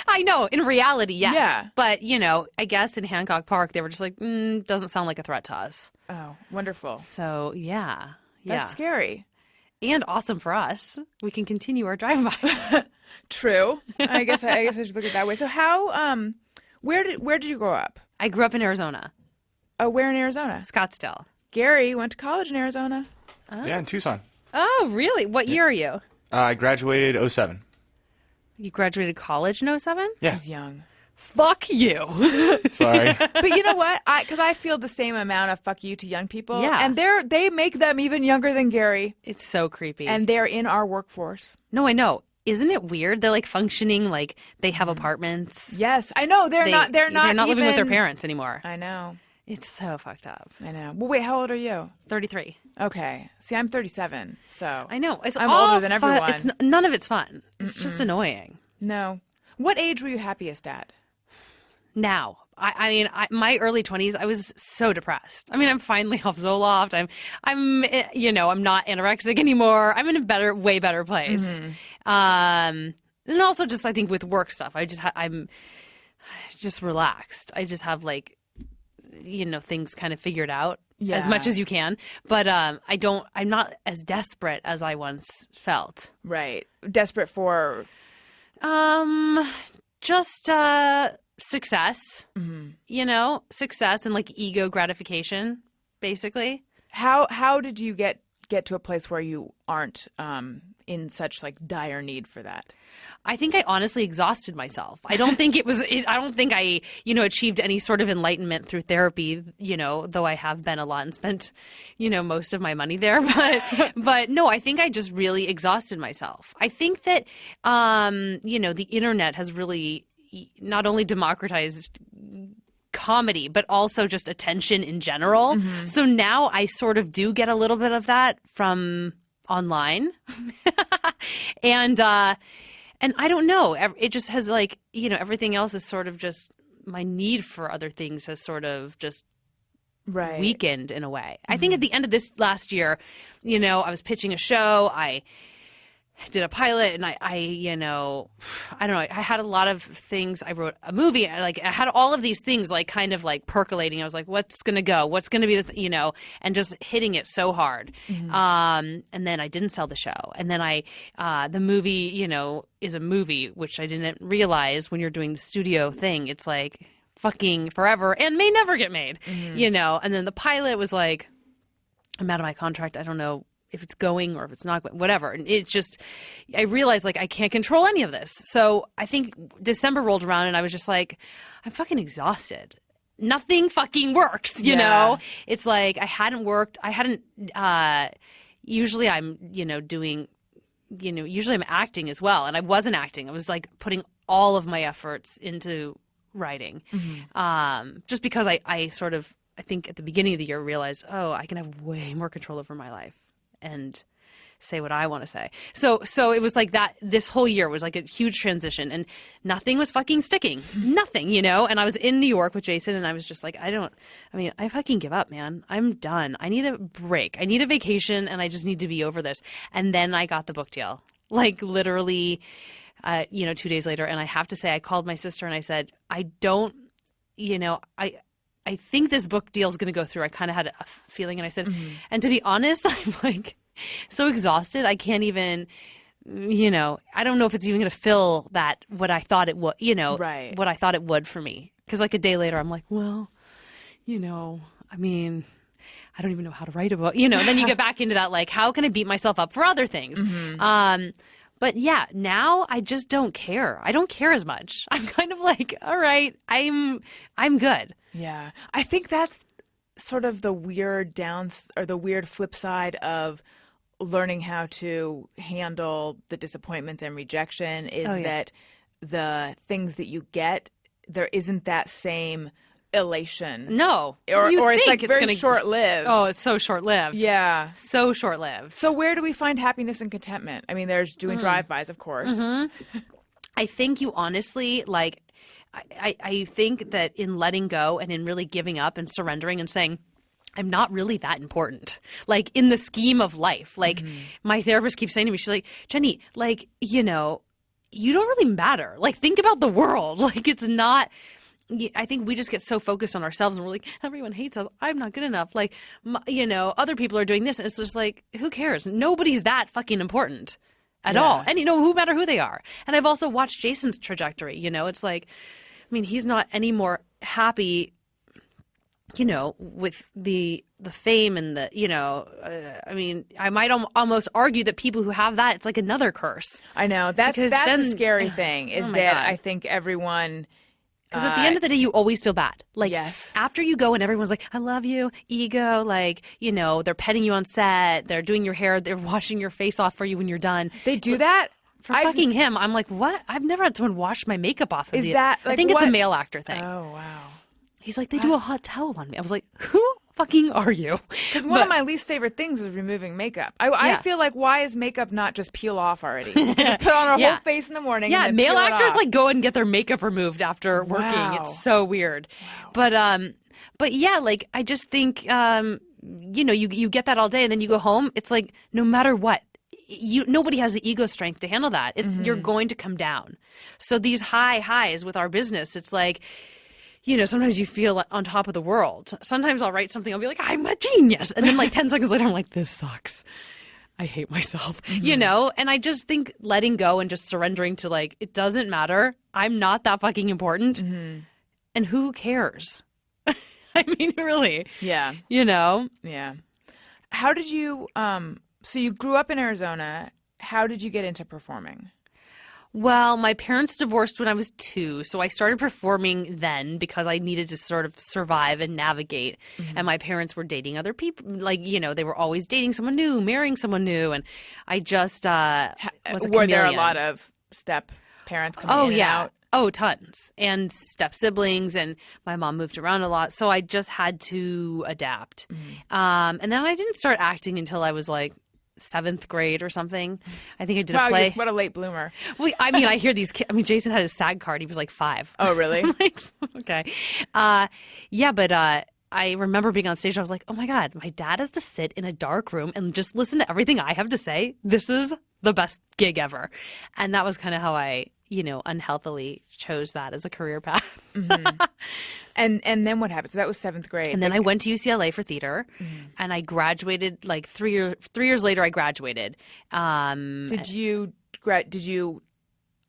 I know. In reality, yes. Yeah. But, I guess in Hancock Park, they were just like, doesn't sound like a threat to us. Oh, wonderful. So, yeah. That's scary. And awesome for us. We can continue our drive-bys. True. I guess I should look at it that way. So how, where did you grow up? I grew up in Arizona. Oh, where in Arizona? Scottsdale. Gary went to college in Arizona. Oh. Yeah, in Tucson. Oh, really? What year are you? I graduated 07. You graduated college in 07? Yeah. He's young. Fuck you. Sorry. But you know what? Because I feel the same amount of fuck you to young people. Yeah. And they make them even younger than Gary. It's so creepy. And they're in our workforce. No, I know. Isn't it weird? They're functioning like they have apartments. Yes, I know. They're not living with their parents anymore. I know. It's so fucked up. I know. Well, wait, how old are you? 33. Okay. See, I'm 37, so I know. I'm older than everyone. None of it's fun. It's just annoying. No. What age were you happiest at? Now. I mean, my early 20s, I was so depressed. I mean, I'm finally off Zoloft. I'm not anorexic anymore. I'm in a way better place. And also just, I think with work stuff, I'm just relaxed. I just have things kind of figured out as much as you can. But I'm not as desperate as I once felt. Right. Desperate for? Just success, success and like ego gratification, basically. How did you get to a place where you aren't in such like dire need for that? I think I honestly exhausted myself. I don't think I don't think I, achieved any sort of enlightenment through therapy, though I have been a lot and spent, most of my money there. But no, I think I just really exhausted myself. I think that, the internet has really not only democratized comedy, but also just attention in general. Mm-hmm. So now I sort of do get a little bit of that from online. And I don't know. It just has like, everything else is sort of just my need for other things has sort of just weakened in a way. Mm-hmm. I think at the end of this last year, I was pitching a show. I did a pilot and I don't know, I had a lot of things. I wrote a movie. I had all of these things like kind of like percolating. I was like, what's going to go? What's going to be the, and just hitting it so hard. Mm-hmm. And then I didn't sell the show. And then the movie, is a movie, which I didn't realize when you're doing the studio thing. It's like fucking forever and may never get made, and then the pilot was like, I'm out of my contract. I don't know if it's going or if it's not going, whatever. And it's just, I realized like I can't control any of this. So I think December rolled around and I was just like, I'm fucking exhausted. Nothing fucking works, you know? It's like I hadn't worked. Usually I'm, doing, usually I'm acting as well. And I wasn't acting. I was like putting all of my efforts into writing. Mm-hmm. Just because I think at the beginning of the year realized, I can have way more control over my life and say what I want to say. So it was like that. This whole year was like a huge transition and nothing was fucking sticking. Nothing, And I was in New York with Jason and I was just like, I fucking give up, man. I'm done. I need a break. I need a vacation and I just need to be over this. And then I got the book deal, like literally, 2 days later. And I have to say, I called my sister and I said, I think this book deal is going to go through. I kind of had a feeling and I said, and to be honest, I'm like so exhausted. I can't even, I don't know if it's even going to fill that, what I thought it would, what I thought it would for me. Cause like a day later, I'm like, well, I don't even know how to write a book, and then you get back into that, like, how can I beat myself up for other things? But yeah, now I just don't care. I don't care as much. I'm kind of like, all right, I'm good. Yeah. I think that's sort of the weird the weird flip side of learning how to handle the disappointments and rejection is that the things that you get, there isn't that same elation. No. Or it's like it's very short-lived. Oh, it's so short-lived. Yeah. So short-lived. So where do we find happiness and contentment? I mean, there's doing drive-bys, of course. Mm-hmm. I think you honestly, like, I think that in letting go and in really giving up and surrendering and saying, I'm not really that important. Like, in the scheme of life. Like, my therapist keeps saying to me, she's like, Jenny, like, you don't really matter. Like, think about the world. Like, it's not... I think we just get so focused on ourselves and we're like, everyone hates us. I'm not good enough. Like, other people are doing this. And it's just like, who cares? Nobody's that fucking important at all. And, who matter who they are. And I've also watched Jason's trajectory. It's like, he's not any more happy, with the fame and the, I might almost argue that people who have that, it's like another curse. I know. That's a scary thing is that God. I think everyone... Because at the end of the day, you always feel bad. Like, after you go and everyone's like, I love you, ego, like, they're petting you on set, they're doing your hair, they're washing your face off for you when you're done. They do that? For fucking him. I'm like, what? I've never had someone wash my makeup off of Is that, like, I think it's a male actor thing. Oh, wow. He's like, they do a hot towel on me. I was like, who fucking are you? Because one of my least favorite things is removing makeup. I feel like, why is makeup not just peel off already? Just put on our whole face in the morning. Yeah, and then male peel it actors off. like go and get their makeup removed after working. It's so weird. Wow. But yeah, like I just think you get that all day and then you go home. It's like no matter what. Nobody has the ego strength to handle that. You're going to come down. So these highs with our business, it's like, sometimes you feel on top of the world. Sometimes I'll write something, I'll be like, I'm a genius. And then like 10 seconds later, I'm like, this sucks. I hate myself, And I just think letting go and just surrendering to like, it doesn't matter. I'm not that fucking important. And who cares? I mean, really. Yeah. Yeah. How did you, so you grew up in Arizona. How did you get into performing? Well, my parents divorced when I was 2, so I started performing then because I needed to sort of survive and navigate. And my parents were dating other people. Like, they were always dating someone new, marrying someone new. And I just was a chameleon. Were there a lot of step parents coming in and out? Oh, tons. And step siblings, and my mom moved around a lot. So I just had to adapt. And then I didn't start acting until I was like 7th grade or something. I think I did a play. What a late bloomer. Well, I mean, I hear these kids. I mean, Jason had his SAG card. He was like 5. Oh, really? I'm like, okay. But I remember being on stage. I was like, oh my God, my dad has to sit in a dark room and just listen to everything I have to say. This is the best gig ever. And that was kind of how I, unhealthily chose that as a career path. And then what happened? So that was 7th grade. And then I went to UCLA for theater, and I graduated like 3 years later. I graduated. Did you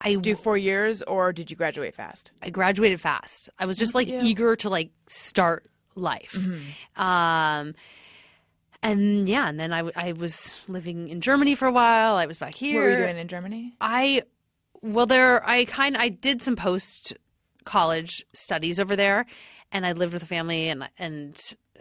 do 4 years, or did you graduate fast? I graduated fast. I was just like eager to like start life. And then I was living in Germany for a while. I was back here. What were you doing in Germany? I did some post college studies over there, and I lived with a family, and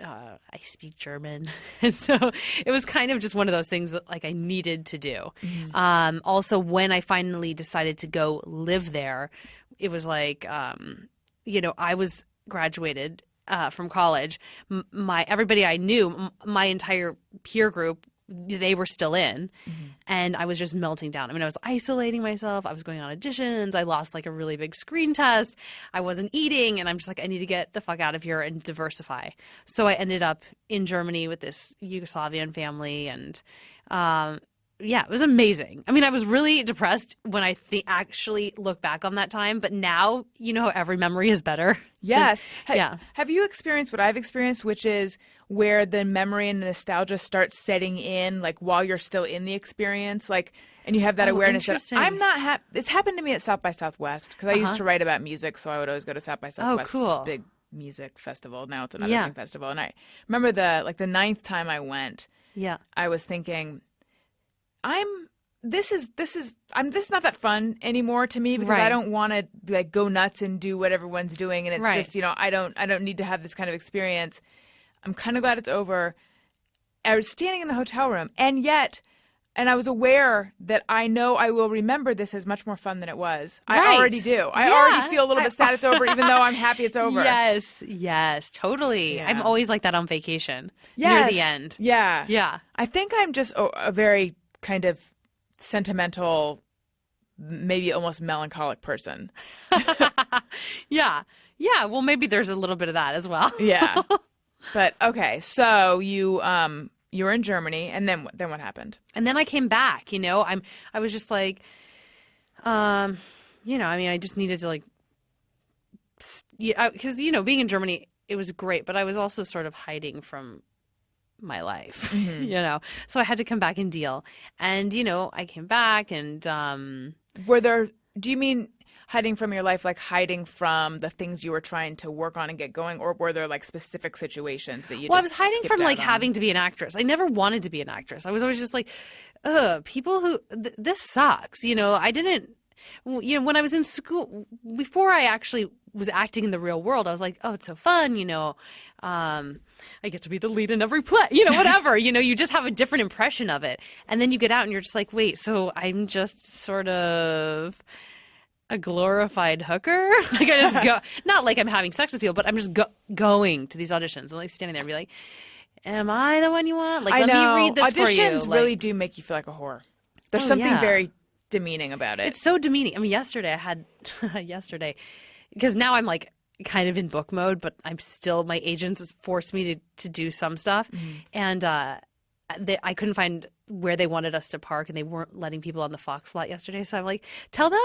I speak German, and so it was kind of just one of those things that like I needed to do. Also, when I finally decided to go live there, it was like I was graduated from college. Everybody I knew, my entire peer group, they were still in, and I was just melting down. I mean, I was isolating myself. I was going on auditions. I lost like a really big screen test. I wasn't eating, and I'm just like, I need to get the fuck out of here and diversify. So I ended up in Germany with this Yugoslavian family, and it was amazing. I mean, I was really depressed when I actually look back on that time, but now, how every memory is better. Yes. Yeah. Have you experienced what I've experienced, which is where the memory and the nostalgia starts setting in, like while you're still in the experience, like, and you have that awareness that I'm not it's happened to me at South by Southwest, because I used to write about music, so I would always go to South by Southwest. Oh, cool. Which is a big music festival. Now it's another thing festival. And I remember the 9th time I went, I was thinking, this is not that fun anymore to me, because I don't want to like go nuts and do what everyone's doing, and it's just I don't need to have this kind of experience. I'm kind of glad it's over. I was standing in the hotel room, and I was aware that I know I will remember this as much more fun than it was. I already do. I already feel a little bit sad it's over, even though I'm happy it's over. Yes, totally. Yeah. I'm always like that on vacation near the end. Yeah. I think I'm just a very kind of sentimental, maybe almost melancholic person. Yeah. Well, maybe there's a little bit of that as well. Yeah. But okay, so you were in Germany, and then what happened? And then I came back. I was just like, I mean, I just needed to like, because being in Germany, it was great, but I was also sort of hiding from my life, so I had to come back and deal. And I came back, and do you mean hiding from your life, like hiding from the things you were trying to work on and get going, or were there like specific situations that you I was hiding from like having to be an actress. I never wanted to be an actress. I was always just like, people who this sucks. I didn't when I was in school, before I actually was acting in the real world, I was like, oh, it's so fun, I get to be the lead in every play, whatever, you just have a different impression of it. And then you get out and you're just like, wait, so I'm just sort of a glorified hooker? Like I just go, not like I'm having sex with people, but I'm just going to these auditions and like standing there and be like, am I the one you want? Like, let me read this for you. Auditions really do make you feel like a whore. There's something very demeaning about it. It's so demeaning. I mean, yesterday I had, because now I'm like kind of in book mode, but I'm still, my agents forced me to do some stuff. And I couldn't find where they wanted us to park, and they weren't letting people on the Fox lot yesterday. So I'm like, tell them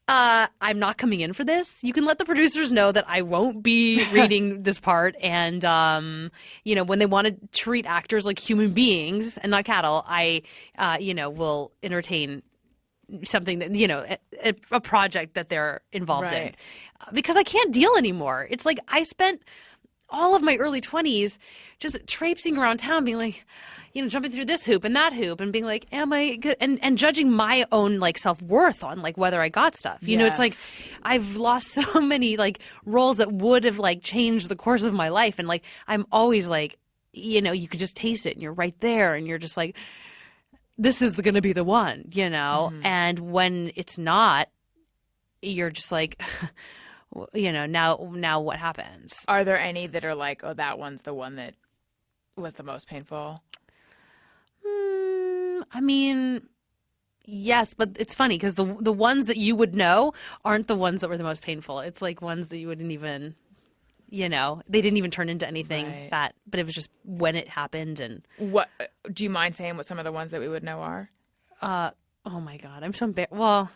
I'm not coming in for this. You can let the producers know that I won't be reading this part. And, when they want to treat actors like human beings and not cattle, I, will entertain something that, a project that they're involved in. Because I can't deal anymore. It's like I spent all of my early 20s just traipsing around town being like, jumping through this hoop and that hoop and being like, am I good? And judging my own like self-worth on like whether I got stuff. It's like I've lost so many like roles that would have like changed the course of my life. And like I'm always like, you could just taste it and you're right there and you're just like, this is going to be the one, And when it's not, you're just like, now what happens? Are there any that are like, oh, that one's the one that was the most painful? I mean, yes, but it's funny because the ones that you would know aren't the ones that were the most painful. It's like ones that you wouldn't even, they didn't even turn into anything but it was just when it happened. And what do you mind saying what some of the ones that we would know are? Oh my God, I'm so embarrassed. Well,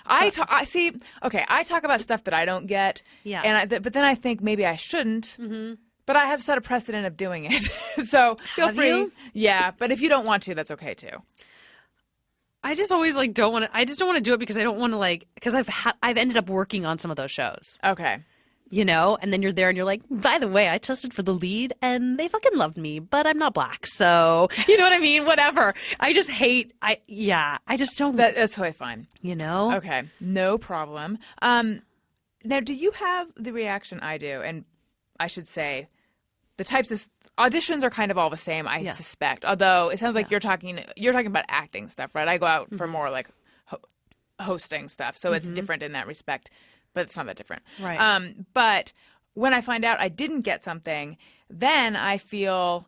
I see. Okay, I talk about stuff that I don't get. Yeah. And but then I think maybe I shouldn't. Mm-hmm. But I have set a precedent of doing it, so feel free. You? Yeah, but if you don't want to, that's okay too. I just always like don't want to. I just don't want to do it because I don't want to because I've ended up working on some of those shows. Okay. And then you're there and you're like, by the way, I tested for the lead and they fucking loved me, but I'm not black. So, you know what I mean? Whatever. I just hate, I just don't. That's totally fine. Okay. No problem. Now, do you have the reaction I do? And I should say the types of auditions are kind of all the same, I suspect. Although it sounds like you're talking about acting stuff, right? I go out for more like hosting stuff. So it's different in that respect. But it's not that different. Right. But when I find out I didn't get something, then I feel,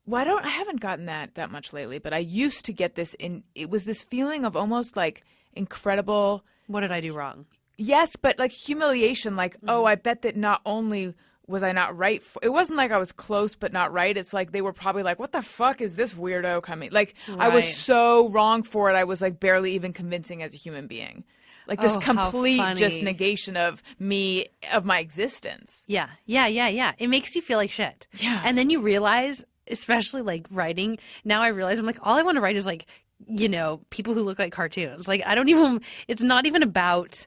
well, I haven't gotten that much lately, but I used to get it was this feeling of almost like incredible. What did I do wrong? Yes, but like humiliation, like, oh, I bet that not only was I not right, it wasn't like I was close but not right. It's like they were probably like, what the fuck is this weirdo coming? Like, I was so wrong for it. I was like barely even convincing as a human being. Like this complete just negation of me, of my existence. Yeah. It makes you feel like shit. Yeah. And then you realize, especially like writing, now I realize I'm like, all I want to write is like, people who look like cartoons. Like it's not even about,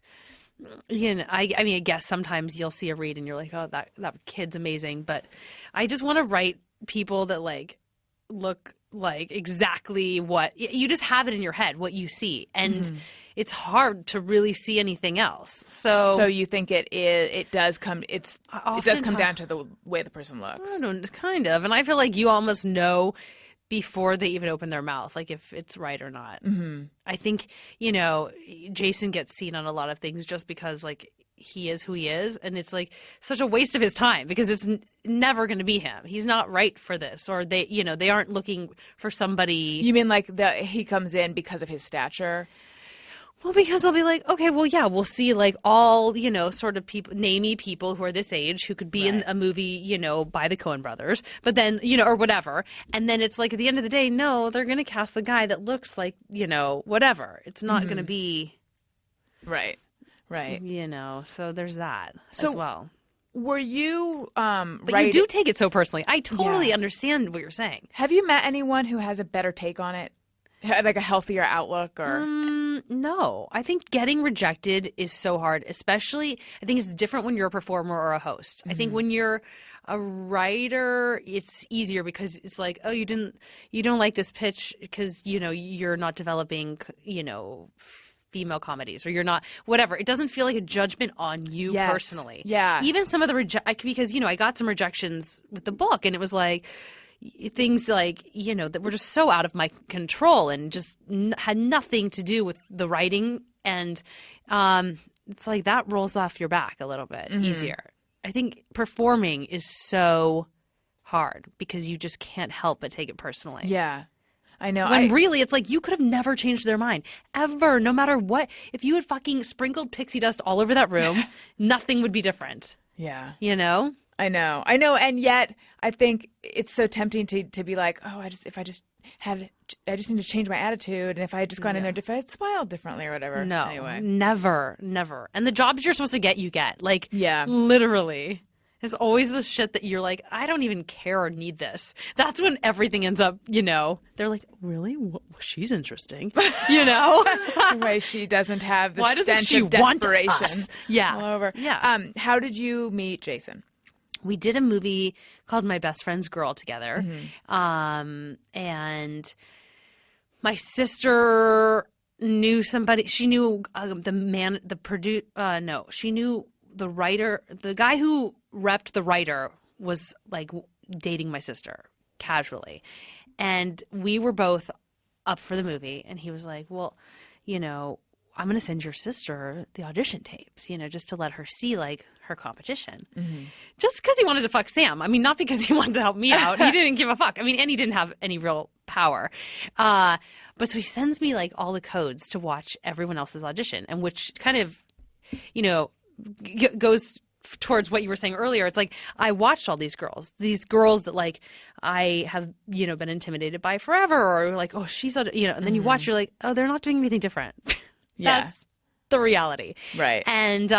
I mean, I guess sometimes you'll see a read and you're like, oh, that kid's amazing. But I just want to write people that like look like exactly what, you just have it in your head, what you see. And it's hard to really see anything else. So you think it does come down to the way the person looks. I don't know, kind of. And I feel like you almost know before they even open their mouth, like if it's right or not. Mm-hmm. I think, Jason gets seen on a lot of things just because like he is who he is. And it's like such a waste of his time because it's never going to be him. He's not right for this. Or they aren't looking for somebody. You mean like he comes in because of his stature? Well, because they'll be like, okay, well, yeah, we'll see like all, sort of people, namey people who are this age who could be in a movie, by the Coen brothers, but then, or whatever. And then it's like at the end of the day, no, they're going to cast the guy that looks like, whatever. It's not going to be. Right. So there's that as well. Were you But you do take it so personally. I totally understand what you're saying. Have you met anyone who has a better take on it? Like a healthier outlook or? No. I think getting rejected is so hard, especially I think it's different when you're a performer or a host. I think when you're a writer, it's easier because it's like, oh, you don't like this pitch because, you're not developing, female comedies or you're not whatever. It doesn't feel like a judgment on you personally. Yeah. Even some of the because, I got some rejections with the book and it was like, things like, that were just so out of my control and just had nothing to do with the writing. And it's like that rolls off your back a little bit easier. I think performing is so hard because you just can't help but take it personally. Yeah, I know. When really it's like you could have never changed their mind ever, no matter what. If you had fucking sprinkled pixie dust all over that room, nothing would be different. Yeah. I know, and yet I think it's so tempting to be like, oh, I just need to change my attitude, and if I had just gone in there, if I had smiled differently or whatever. No, anyway, never. And the jobs you're supposed to get, you get. Like, literally. It's always the shit that you're like, I don't even care or need this. That's when everything ends up, they're like, really? She's interesting, the way she doesn't have the Why doesn't stench she of want desperation us? Yeah. all over. Yeah. How did you meet Jason? We did a movie called My Best Friend's Girl together. And my sister knew somebody. She knew she knew the writer. The guy who repped the writer was like dating my sister casually. And we were both up for the movie. And he was like, well, I'm going to send your sister the audition tapes, just to let her see like her competition. Just because he wanted to fuck Sam. I mean, not because he wanted to help me out. He didn't give a fuck. I mean, and he didn't have any real power. But so he sends me like all the codes to watch everyone else's audition, and which kind of, goes towards what you were saying earlier. It's like I watched all these girls that like I have, been intimidated by forever, or like, oh, she's, and then you watch, you're like, oh, they're not doing anything different. That's the reality. Right. And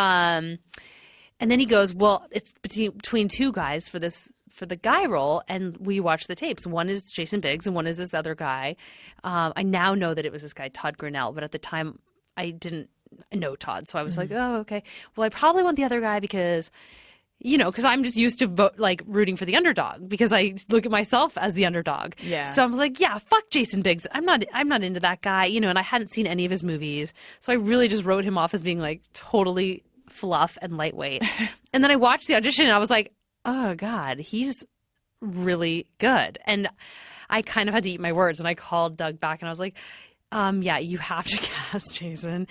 then he goes, well, it's between two guys for the guy role, and we watch the tapes. One is Jason Biggs and one is this other guy. I now know that it was this guy, Todd Grinnell, but at the time I didn't know Todd. So I was like, oh, okay. Well, I probably want the other guy because I'm just used to rooting for the underdog because I look at myself as the underdog. Yeah. So I was like, yeah, fuck Jason Biggs. I'm not into that guy, and I hadn't seen any of his movies. So I really just wrote him off as being like totally fluff and lightweight. And then I watched the audition and I was like, oh God, he's really good. And I kind of had to eat my words, and I called Doug back and I was like, yeah, you have to cast Jason,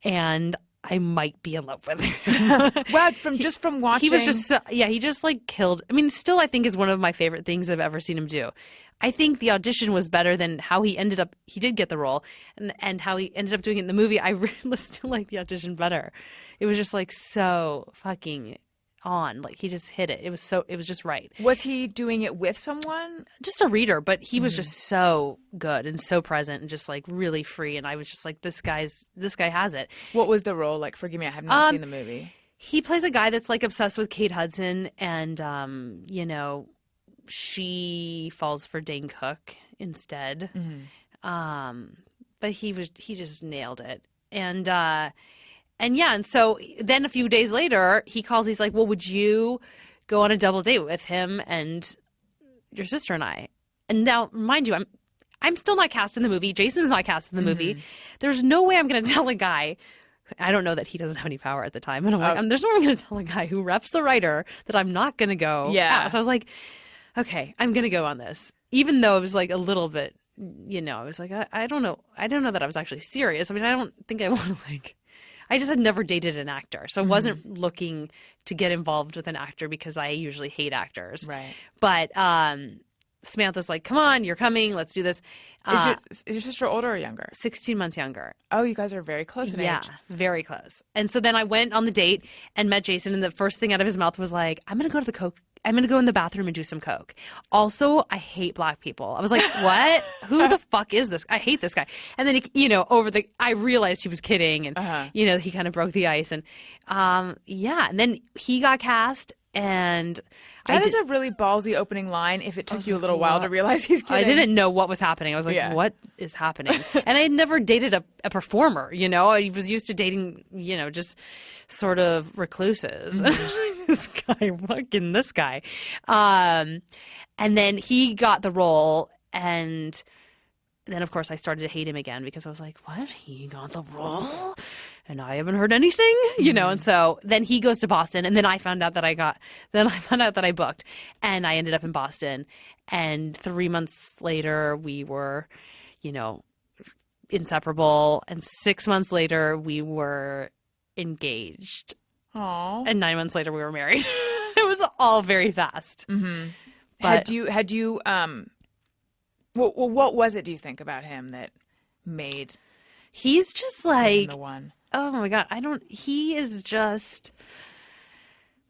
and I might be in love with him. Wow, from watching. He was just, he just like killed. I mean, still I think is one of my favorite things I've ever seen him do. I think the audition was better than how he did get the role, and how he ended up doing it in the movie. I really still like the audition better. It was just like so fucking on. Like he just hit it. It was just right. Was he doing it with someone? Just a reader, but he was just so good and so present and just like really free. And I was just like, this guy has it. What was the role like? Forgive me, I have not seen the movie. He plays a guy that's like obsessed with Kate Hudson, and she falls for Dane Cook instead. But he just nailed it. And so then a few days later, he calls. He's like, well, would you go on a double date with him and your sister and I? And now, mind you, I'm still not cast in the movie. Jason's not cast in the movie. There's no way I'm going to tell a guy. I don't know that he doesn't have any power at the time. And I'm like, there's no way I'm going to tell a guy who reps the writer that I'm not going to go. Yeah. So I was like, okay, I'm going to go on this. Even though it was like a little bit, I was like, I don't know. I don't know that I was actually serious. I mean, I don't think I want to I just had never dated an actor. So I wasn't looking to get involved with an actor because I usually hate actors. Right. But Samantha's like, come on, you're coming. Let's do this. Is your sister older or younger? 16 months younger. Oh, you guys are very close in age. Yeah, very close. And so then I went on the date and met Jason, and the first thing out of his mouth was like, I'm going to go in the bathroom and do some coke. Also, I hate black people. I was like, what? Who the fuck is this? I hate this guy. And then, I realized he was kidding, and, he kind of broke the ice. And, and then he got cast, and that is a really ballsy opening line if it took you a little while to realize he's kidding. I didn't know what was happening. I was like, what is happening? And I had never dated a performer, I was used to dating, just sort of recluses. This guy. And then he got the role, and then, of course, I started to hate him again because I was like, what? He got the role? And I haven't heard anything, And so then he goes to Boston, and then I found out that I booked, and I ended up in Boston. And 3 months later, we were, inseparable. And 6 months later, we were engaged. Aww. And 9 months later, we were married. It was all very fast. Mm-hmm. But had you what was it, do you think, about him that made he's just like the one? Oh my God. He is just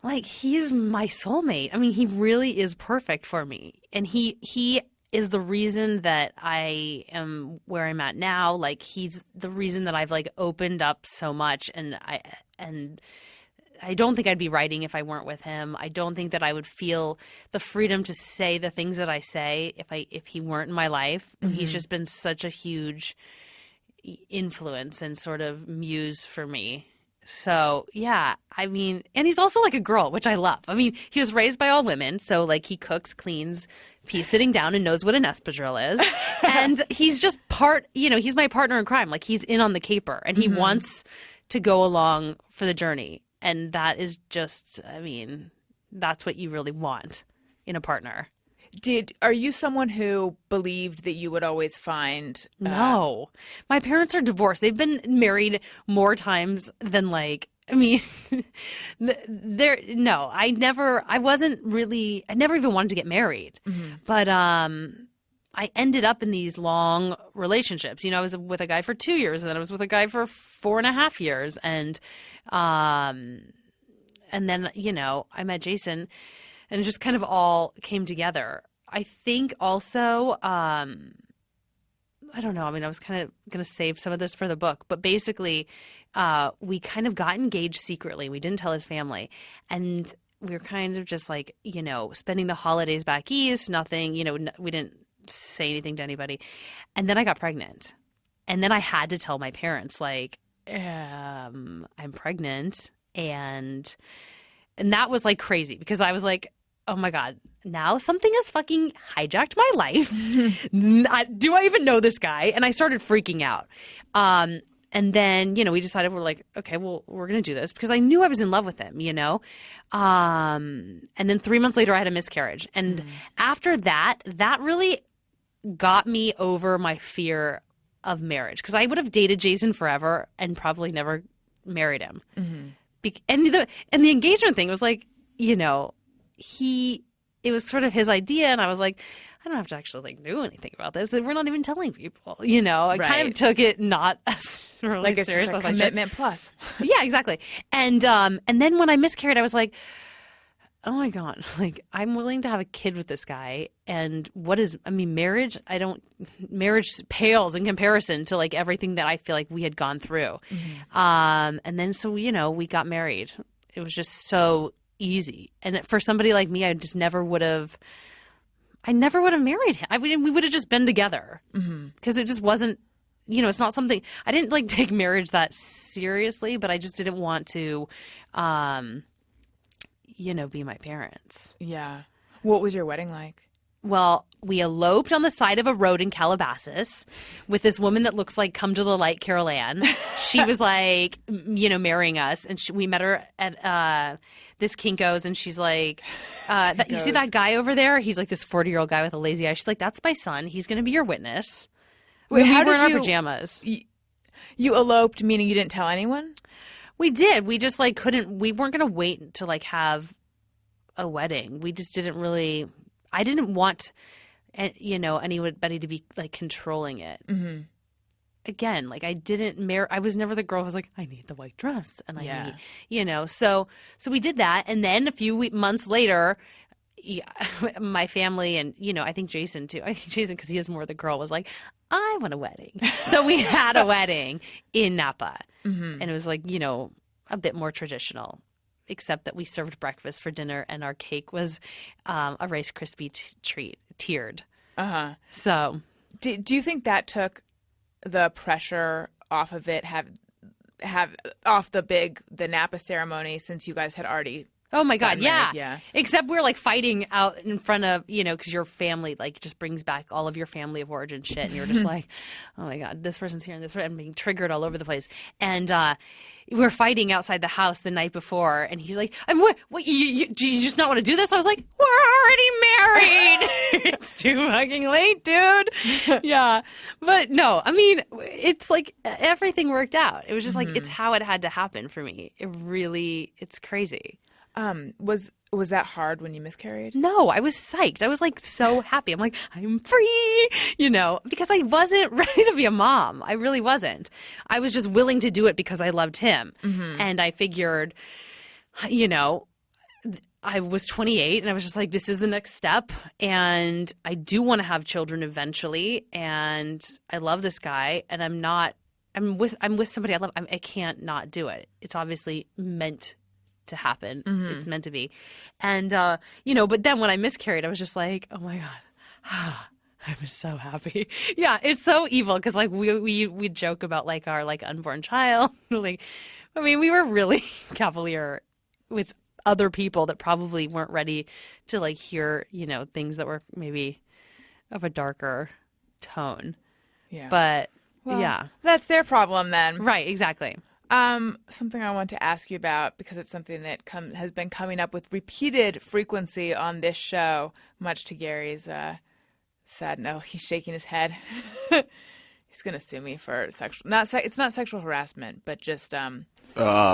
like, he's my soulmate. I mean, he really is perfect for me. And he is the reason that I am where I'm at now. Like, he's the reason that I've, like, opened up so much. And I don't think I'd be writing if I weren't with him. I don't think that I would feel the freedom to say the things that I say if he weren't in my life. And he's just been such a huge influence and sort of muse for me. So, yeah, I mean, and he's also like a girl, which I love. I mean, he was raised by all women. So, like, he cooks, cleans, he's sitting down and knows what an espadrille is. And he's just he's my partner in crime. Like, he's in on the caper and he wants to go along for the journey. And that is just, I mean, that's what you really want in a partner. Are you someone who believed that you would always find? No, my parents are divorced. They've been married more times than, like, I mean, I never even wanted to get married, but I ended up in these long relationships. You know, I was with a guy for 2 years, and then I was with a guy for 4.5 years, and then, you know, I met Jason. And it just kind of all came together. I think also, I don't know. I mean, I was kind of going to save some of this for the book. But basically, we kind of got engaged secretly. We didn't tell his family. And we were kind of just like, you know, spending the holidays back east, nothing, you know, we didn't say anything to anybody. And then I got pregnant. And then I had to tell my parents, like, I'm pregnant. And that was, like, crazy because I was like, oh my God, now something has fucking hijacked my life. Do I even know this guy? And I started freaking out. And then, you know, we decided, we're like, okay, well, we're going to do this because I knew I was in love with him, you know? And then 3 months later, I had a miscarriage. And after that And got me over my fear of marriage because I would have dated Jason forever and probably never married him. And the engagement thing was like, you know, it was sort of his idea, and I was like, I don't have to actually, like, do anything about this. We're not even telling people, you know. I kind of took it not as really like it's serious just a as commitment plus. Yeah, exactly. And then when I miscarried, I was like, oh my God, like, I'm willing to have a kid with this guy. And marriage, marriage pales in comparison to, like, everything that I feel like we had gone through. And then, so, you know, we got married. It was just so easy. And for somebody like me, I never would have married him. We would have just been together because it just wasn't, you know, it's not something, I didn't, like, take marriage that seriously, but I just didn't want to, you know, be my parents. Yeah. What was your wedding like? Well, we eloped on the side of a road in Calabasas with this woman that looks like Come to the Light Carol Ann. She was like, you know, marrying us. And we met her at this Kinko's, and she's like, you see that guy over there? He's like this 40-year-old guy with a lazy eye. She's like, that's my son. He's going to be your witness. Wait, we were in our pajamas. You eloped, meaning you didn't tell anyone? We did. We just, like, we weren't going to wait to, like, have a wedding. We just didn't really... I didn't want, you know, anybody to be, like, controlling it. Again, like, I didn't marry. I was never the girl who was like, I need the white dress, and I need, you know. So we did that, and then a few months later, my family and, you know, I think Jason too. I think Jason, because he is more the girl, was like, I want a wedding. So we had a wedding in Napa, and it was, like, you know, a bit more traditional. Except that we served breakfast for dinner, and our cake was a Rice Krispie treat, tiered. So, do you think that took the pressure off of it? Have off the Napa ceremony, since you guys had already? Oh my God, yeah. Yeah. Except we're, like, fighting out in front of, you know, because your family, like, just brings back all of your family of origin shit, and you're just like, oh my God, this person's here and this person, I'm being triggered all over the place. And we're fighting outside the house the night before, and he's like, what do you just not want to do this? I was like, we're already married. It's too fucking late, dude. Yeah. But no, I mean, it's like everything worked out. It was just like, it's how it had to happen for me. It's crazy. Was that hard when you miscarried? No, I was psyched. I was, like, so happy. I'm like, I'm free, you know, because I wasn't ready to be a mom. I really wasn't. I was just willing to do it because I loved him. And I figured, you know, I was 28 and I was just like, this is the next step. And I do want to have children eventually. And I love this guy and I'm with somebody I love. I can't not do it. It's obviously meant to happen. It's meant to be. And, but then when I miscarried, I was just like, oh my God, I was so happy. Yeah. It's so evil. Cause like we joke about like our like unborn child. Like, I mean, we were really cavalier with other people that probably weren't ready to like hear, things that were maybe of a darker tone. Yeah. But well, yeah. That's their problem then. Right, exactly. Something I want to ask you about, because it's something that has been coming up with repeated frequency on this show, much to Gary's sad no. He's shaking his head. He's going to sue me for sexual... It's not sexual harassment, but just... I'm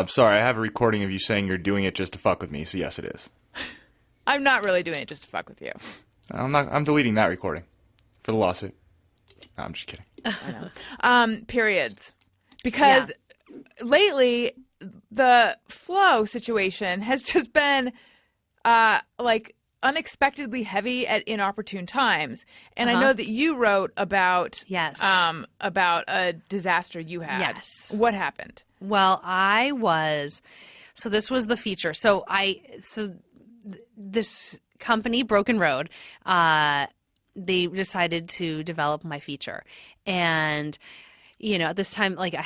sorry, I have a recording of you saying you're doing it just to fuck with me, so yes, it is. I'm not really doing it just to fuck with you. I'm deleting that recording for the lawsuit. No, I'm just kidding. I know. Periods. Because lately, the flow situation has just been unexpectedly heavy at inopportune times. And I know that you wrote about about a disaster you had. Yes. What happened? Well, so this was the feature. This company, Broken Road, they decided to develop my feature. And, at this time, like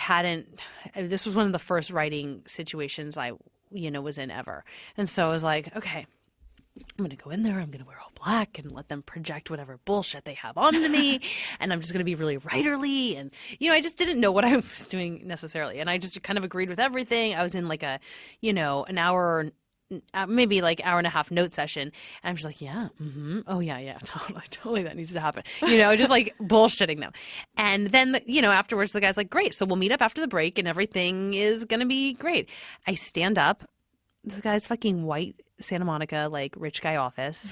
this was one of the first writing situations I, was in ever. And so I was like, okay, I'm going to go in there. I'm going to wear all black and let them project whatever bullshit they have onto me. And I'm just going to be really writerly. And, I just didn't know what I was doing necessarily. And I just kind of agreed with everything. I was in like a, an hour, maybe like hour and a half note session. And I'm just like, yeah, oh yeah, totally that needs to happen. Just like bullshitting them. And then, afterwards the guy's like, great. So we'll meet up after the break and everything is going to be great. I stand up. This guy's fucking white Santa Monica, like rich guy office.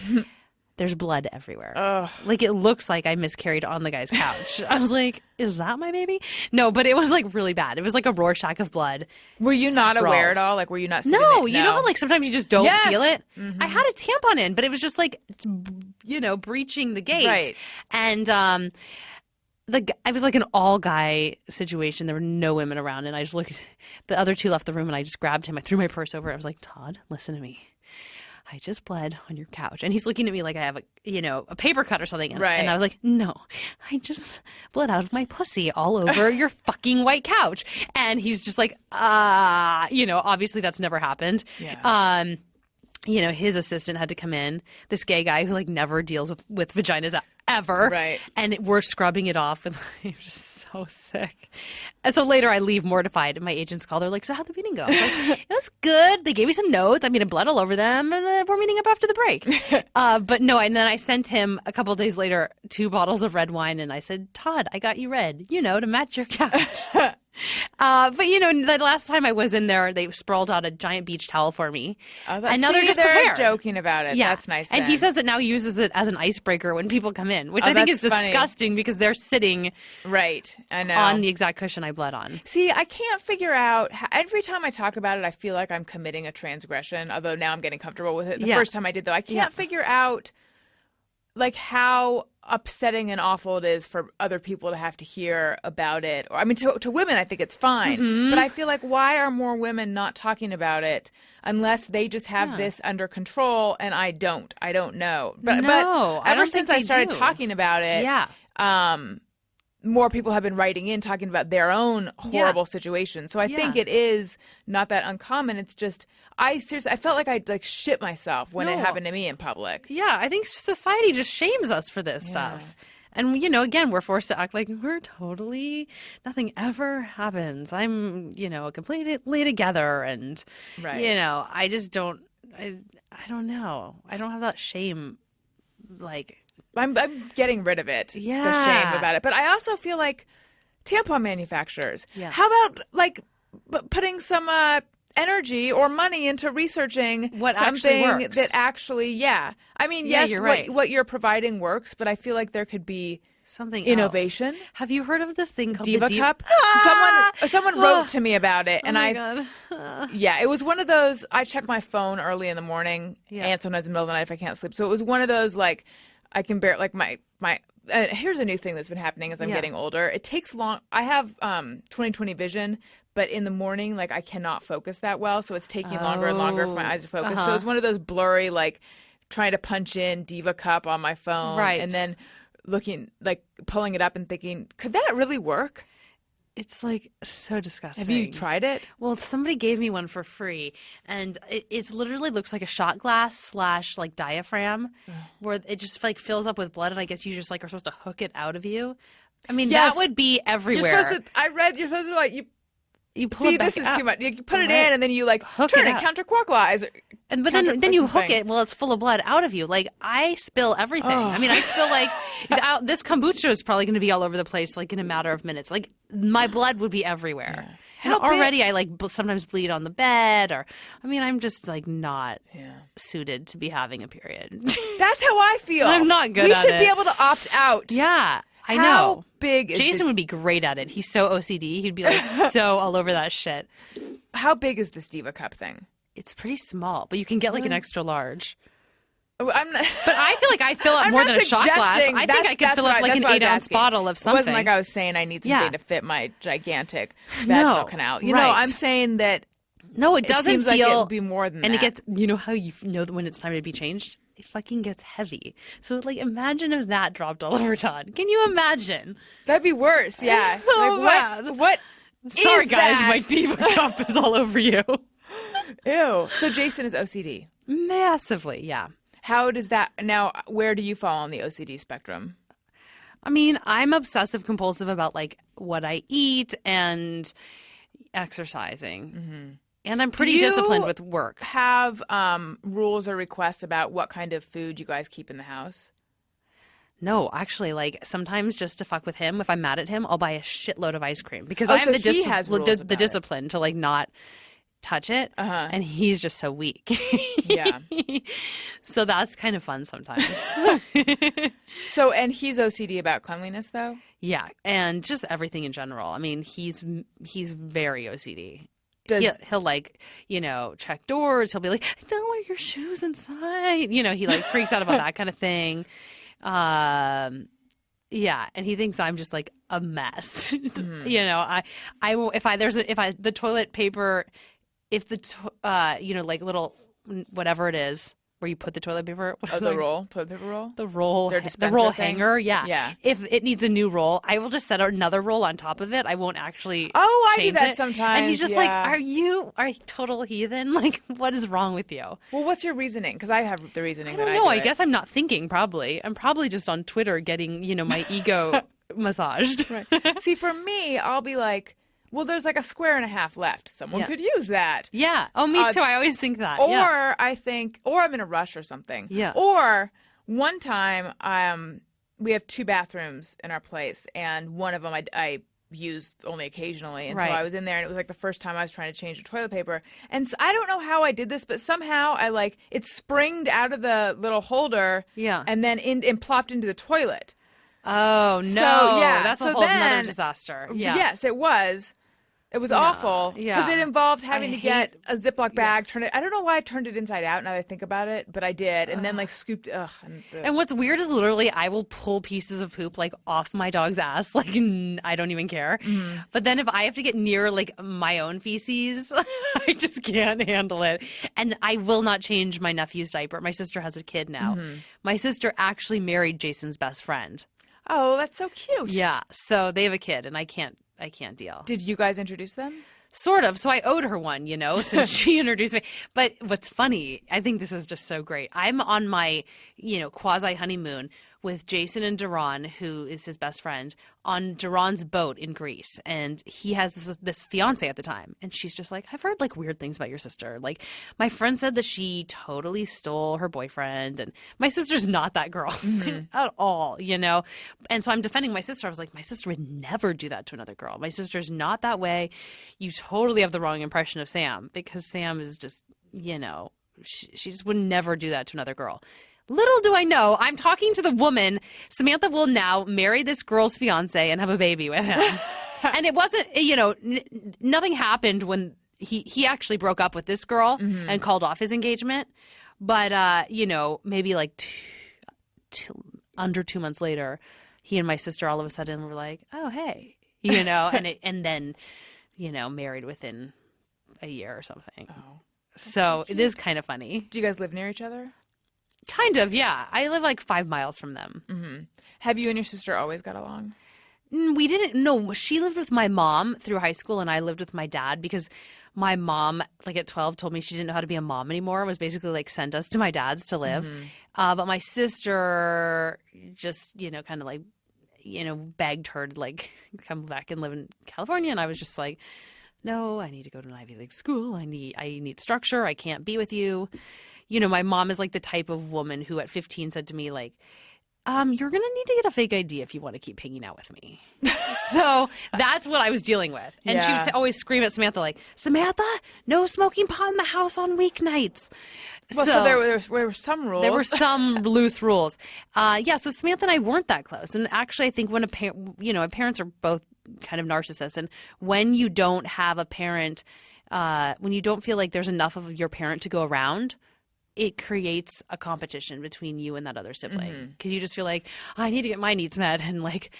There's blood everywhere. Ugh. Like it looks like I miscarried on the guy's couch. I was like, is that my baby? No, but it was like really bad. It was like a Rorschach of blood. Were you not aware at all? Like, were you not sitting No, you know how like sometimes you just don't feel it? Mm-hmm. I had a tampon in, but it was just like, breaching the gates. Right. And I was like an all-guy situation. There were no women around. And I just looked, the other two left the room and I just grabbed him. I threw my purse over. I was like, Todd, listen to me. I just bled on your couch. And he's looking at me like I have a paper cut or something. And, and I was like, no, I just bled out of my pussy all over your fucking white couch. And he's just like, obviously that's never happened. Yeah. His assistant had to come in, this gay guy who like never deals with vaginas ever. Right. And we're scrubbing it off and I'm just so sick. And so later I leave mortified and my agents call. They're like, so how'd the meeting go? I was like, it was good. They gave me some notes. I mean, I bled all over them and we're meeting up after the break. But no, and then I sent him a couple of days later 2 bottles of red wine and I said, Todd, I got you red, to match your couch. But the last time I was in there, they sprawled out a giant beach towel for me. Oh, and now they're just prepared. Joking about it. Yeah. That's nice. And he says that now he uses it as an icebreaker when people come in, which I think is disgusting because they're sitting I know. on the exact cushion I bled on. See, I can't figure out every time I talk about it, I feel like I'm committing a transgression, although now I'm getting comfortable with it. The first time I did, though, I can't figure out like how upsetting and awful it is for other people to have to hear about it. Or, I mean, to women, I think it's fine. But I feel like why are more women not talking about it unless they just have this under control and I don't know. But ever since I started talking about it, more people have been writing in talking about their own horrible situations. So I think it is not that uncommon. It's just I felt like I'd like shit myself when it happened to me in public. Yeah, I think society just shames us for this stuff. And, again, we're forced to act like we're totally, nothing ever happens. I'm, completely together. And, I just don't, I don't know. I don't have that shame, like. I'm getting rid of it. Yeah. The shame about it. But I also feel like tampon manufacturers. Yeah. How about like putting some energy or money into researching what something actually works. that actually, I mean, yes, you're right. what you're providing works, but I feel like there could be something innovation. else. Have you heard of this thing called Diva the Cup? Someone wrote to me about it, and God. yeah, it was one of those. I check my phone early in the morning, and sometimes in the middle of the night if I can't sleep. So it was one of those like I can bear like my. Here's a new thing that's been happening as I'm getting older. It takes long. I have 20/20 vision, but in the morning, like I cannot focus that well, so it's taking longer and longer for my eyes to focus. So it's one of those blurry, like trying to punch in Diva Cup on my phone, Right. and then looking like pulling it up and thinking, could that really work? It's like so disgusting. Have you tried it? Well, somebody gave me one for free, and it literally looks like a shot glass / like diaphragm, where it just like fills up with blood, and I guess you just like are supposed to hook it out of you. I mean, Yes. that would be everywhere. You're supposed to. I read you're supposed to like you pull see it back this is up. too much. You put it Right. in and then you like Hook turn it it up. counterclockwise. But then you hook it. Well, it's full of blood out of you. Like I spill everything. I mean, I spill like this kombucha is probably going to be all over the place like in a matter of minutes. Like my blood would be everywhere. Yeah. And How big- already I like sometimes bleed on the bed, or I mean, I'm just like not suited to be having a period. That's how I feel. I'm not good We at should be it. able to opt out. Yeah, I How know. big is Jason would be great at it. He's so OCD. He'd be like so all over that shit. How big is this Diva Cup thing? It's pretty small, but you can get like an extra large. I'm not, But I feel like I fill up I'm more not than a shot glass. suggesting- I think I could that's fill what up I- like that's an what I was 8-ounce asking. bottle of It something. wasn't like I was saying I need something Yeah. to fit my gigantic vaginal canal. You know, right. I'm saying that No, it it doesn't seems feel. like it would be more than and that. it gets. You know how you know when it's time to be changed? It fucking gets heavy. So like, imagine if that dropped all over Todd. Can you imagine? That'd be worse. Yeah. So like, bad. What? Sorry, is guys, that? my Diva Cup is all over you. Ew. So Jason is OCD. Massively, yeah. How does that now? Where do you fall on the OCD spectrum? I mean, I'm obsessive compulsive about like what I eat and exercising. And I'm pretty you disciplined with work. Have rules or requests about what kind of food you guys keep in the house? No, actually, like sometimes just to fuck with him, if I'm mad at him, I'll buy a shitload of ice cream because Oh, I have so the, he has rules the about it. discipline to like not touch it, and he's just so weak. Yeah. So that's kind of fun sometimes. So, and he's OCD about cleanliness, though? Yeah, and just everything in general. I mean, he's very OCD. Does He'll like, check doors. He'll be like, don't wear your shoes inside. He like freaks out about that kind of thing. Yeah, and he thinks I'm just like a mess. I will if the toilet paper, if the like little whatever it is where you put the toilet paper. What is the it? roll? Toilet paper roll? The roll, Their the dispenser roll thing? hanger, yeah. Yeah. If it needs a new roll, I will just set another roll on top of it. I won't actually. Oh, I do change that it. sometimes, And he's just like, yeah. "Are you a total heathen? Like, what is wrong with you?" Well, what's your reasoning? Because I have the reasoning I that don't I know. do I it. guess I'm not thinking. Probably, I'm probably just on Twitter getting my ego massaged. Right. See, for me, I'll be like, well, there's like a square and a half left. Someone Yeah. could use that. Yeah. Oh, me too. I always think that. Or yeah. I think, or I'm in a rush or something. Yeah. Or one time, we have 2 bathrooms in our place, and one of them I used only occasionally. And Right. so I was in there, and it was like the first time I was trying to change the toilet paper. And so I don't know how I did this, but somehow it springed out of the little holder. Yeah. And then and plopped into the toilet. Oh no. yeah, That's a so whole another then- disaster. Yeah. Yes, it was. It was awful because yeah. it involved having I to get hate- a Ziploc bag. Turn it. I don't know why I turned it inside out. Now that I think about it, but I did, and then like scooped. And what's weird is literally I will pull pieces of poop like off my dog's ass. Like I don't even care. Mm-hmm. But then if I have to get near like my own feces, I just can't handle it. And I will not change my nephew's diaper. My sister has a kid now. Mm-hmm. My sister actually married Jason's best friend. Oh, that's so cute. Yeah. So they have a kid and I can't deal. Did you guys introduce them? Sort of. So I owed her one, since she introduced me. But what's funny, I think this is just so great. I'm on my, quasi honeymoon with Jason and Duran, who is his best friend, on Duran's boat in Greece. And he has this fiance at the time. And she's just like, I've heard like weird things about your sister. Like my friend said that she totally stole her boyfriend. And my sister's not that girl at all, And so I'm defending my sister. I was like, my sister would never do that to another girl. My sister's not that way. You totally have the wrong impression of Sam because Sam is just, she just would never do that to another girl. Little do I know, I'm talking to the woman. Samantha will now marry this girl's fiance and have a baby with him. And it wasn't, nothing happened when he actually broke up with this girl and called off his engagement. But, maybe like under 2 months later, he and my sister all of a sudden were like, oh, hey, and then, married within a year or something. Oh, so it is kind of funny. Do you guys live near each other? Kind of, yeah. I live like 5 miles from them. Mm-hmm. Have you and your sister always got along? We didn't. No, she lived with my mom through high school, and I lived with my dad because my mom, like at 12, told me she didn't know how to be a mom anymore. Was basically like sent us to my dad's to live. But my sister just, kind of like, begged her to like come back and live in California, and I was just like, no, I need to go to an Ivy League school. I need structure. I can't be with you. My mom is like the type of woman who at 15 said to me, like, you're going to need to get a fake ID if you want to keep hanging out with me. So that's what I was dealing with. And she would always scream at Samantha, like, Samantha, no smoking pot in the house on weeknights. Well, so there were some rules. There were some loose rules. So Samantha and I weren't that close. And actually, I think when parents are both kind of narcissists. And when you don't have a parent, when you don't feel like there's enough of your parent to go around, it creates a competition between you and that other sibling because you just feel like, I need to get my needs met, and like,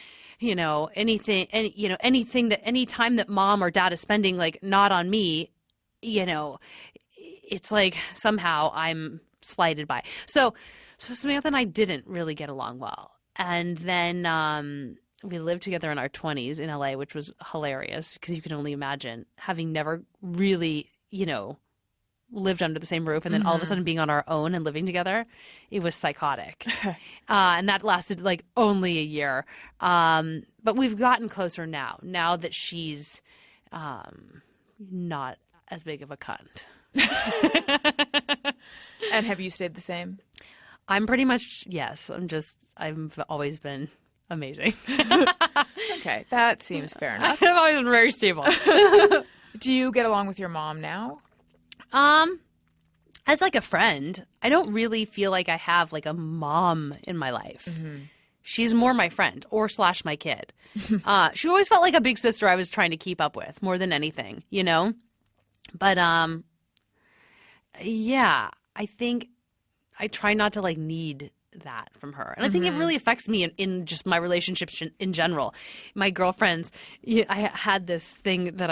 anything any time that mom or dad is spending like not on me, it's like somehow I'm slighted by. So Samantha and I didn't really get along well, and then we lived together in our 20s in LA, which was hilarious because you can only imagine having never really lived under the same roof and then all of a sudden being on our own and living together. It was psychotic. And that lasted like only a year. But we've gotten closer now that she's not as big of a cunt. And have you stayed the same? I'm pretty much, yes. I've always been amazing. Okay, that seems fair enough. I've always been very stable. Do you get along with your mom now? As like a friend, I don't really feel like I have like a mom in my life. She's more my friend / my kid. She always felt like a big sister I was trying to keep up with more than anything, But, I think I try not to like need that from her. And I think it really affects me in just my relationships in general. My girlfriends, I had this thing that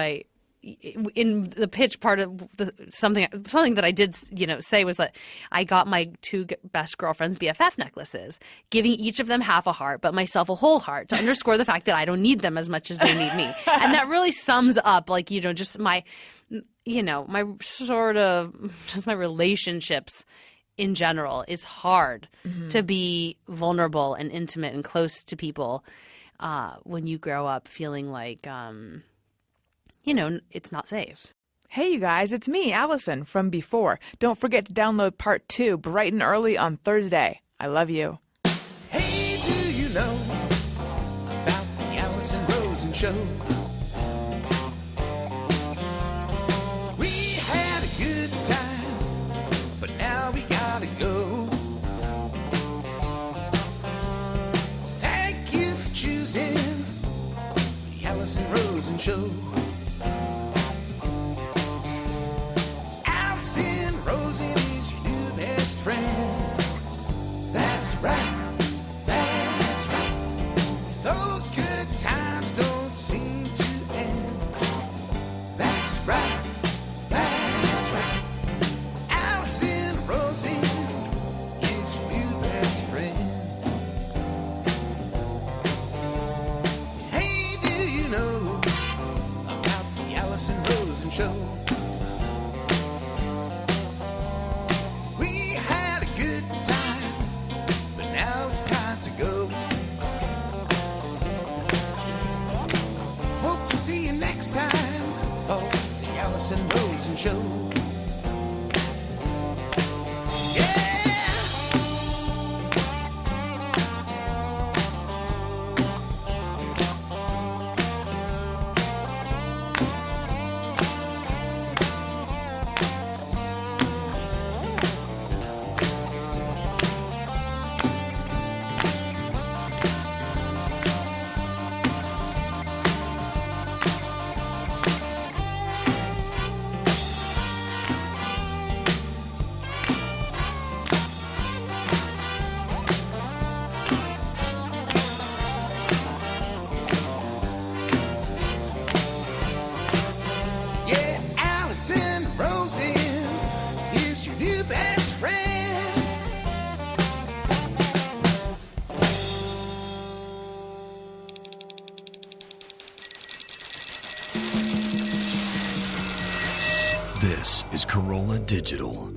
in the pitch part of something that I did, say was that I got my 2 best girlfriends BFF necklaces, giving each of them half a heart, but myself a whole heart to underscore the fact that I don't need them as much as they need me. And that really sums up like, just my, my sort of, just my relationships in general. It's hard to be vulnerable and intimate and close to people when you grow up feeling like, it's not safe. Hey, you guys, it's me, Allison, from before. Don't forget to download part 2 bright and early on Thursday. I love you. Hey, do you know about the Alison Rosen show? We had a good time, but now we gotta go. Thank you for choosing the Alison Rosen show. Alison Rosen is your new best friend. That's right, that's right. Those good times don't seem to end. That's right, that's right. Alison Rosen is your new best friend. Hey, do you know about the Alison Rosen show? We had a good time, but now it's time to go. Hope to see you next time for the Alison Rosen show. Yeah! Rosen is your new best friend. This is Corolla Digital.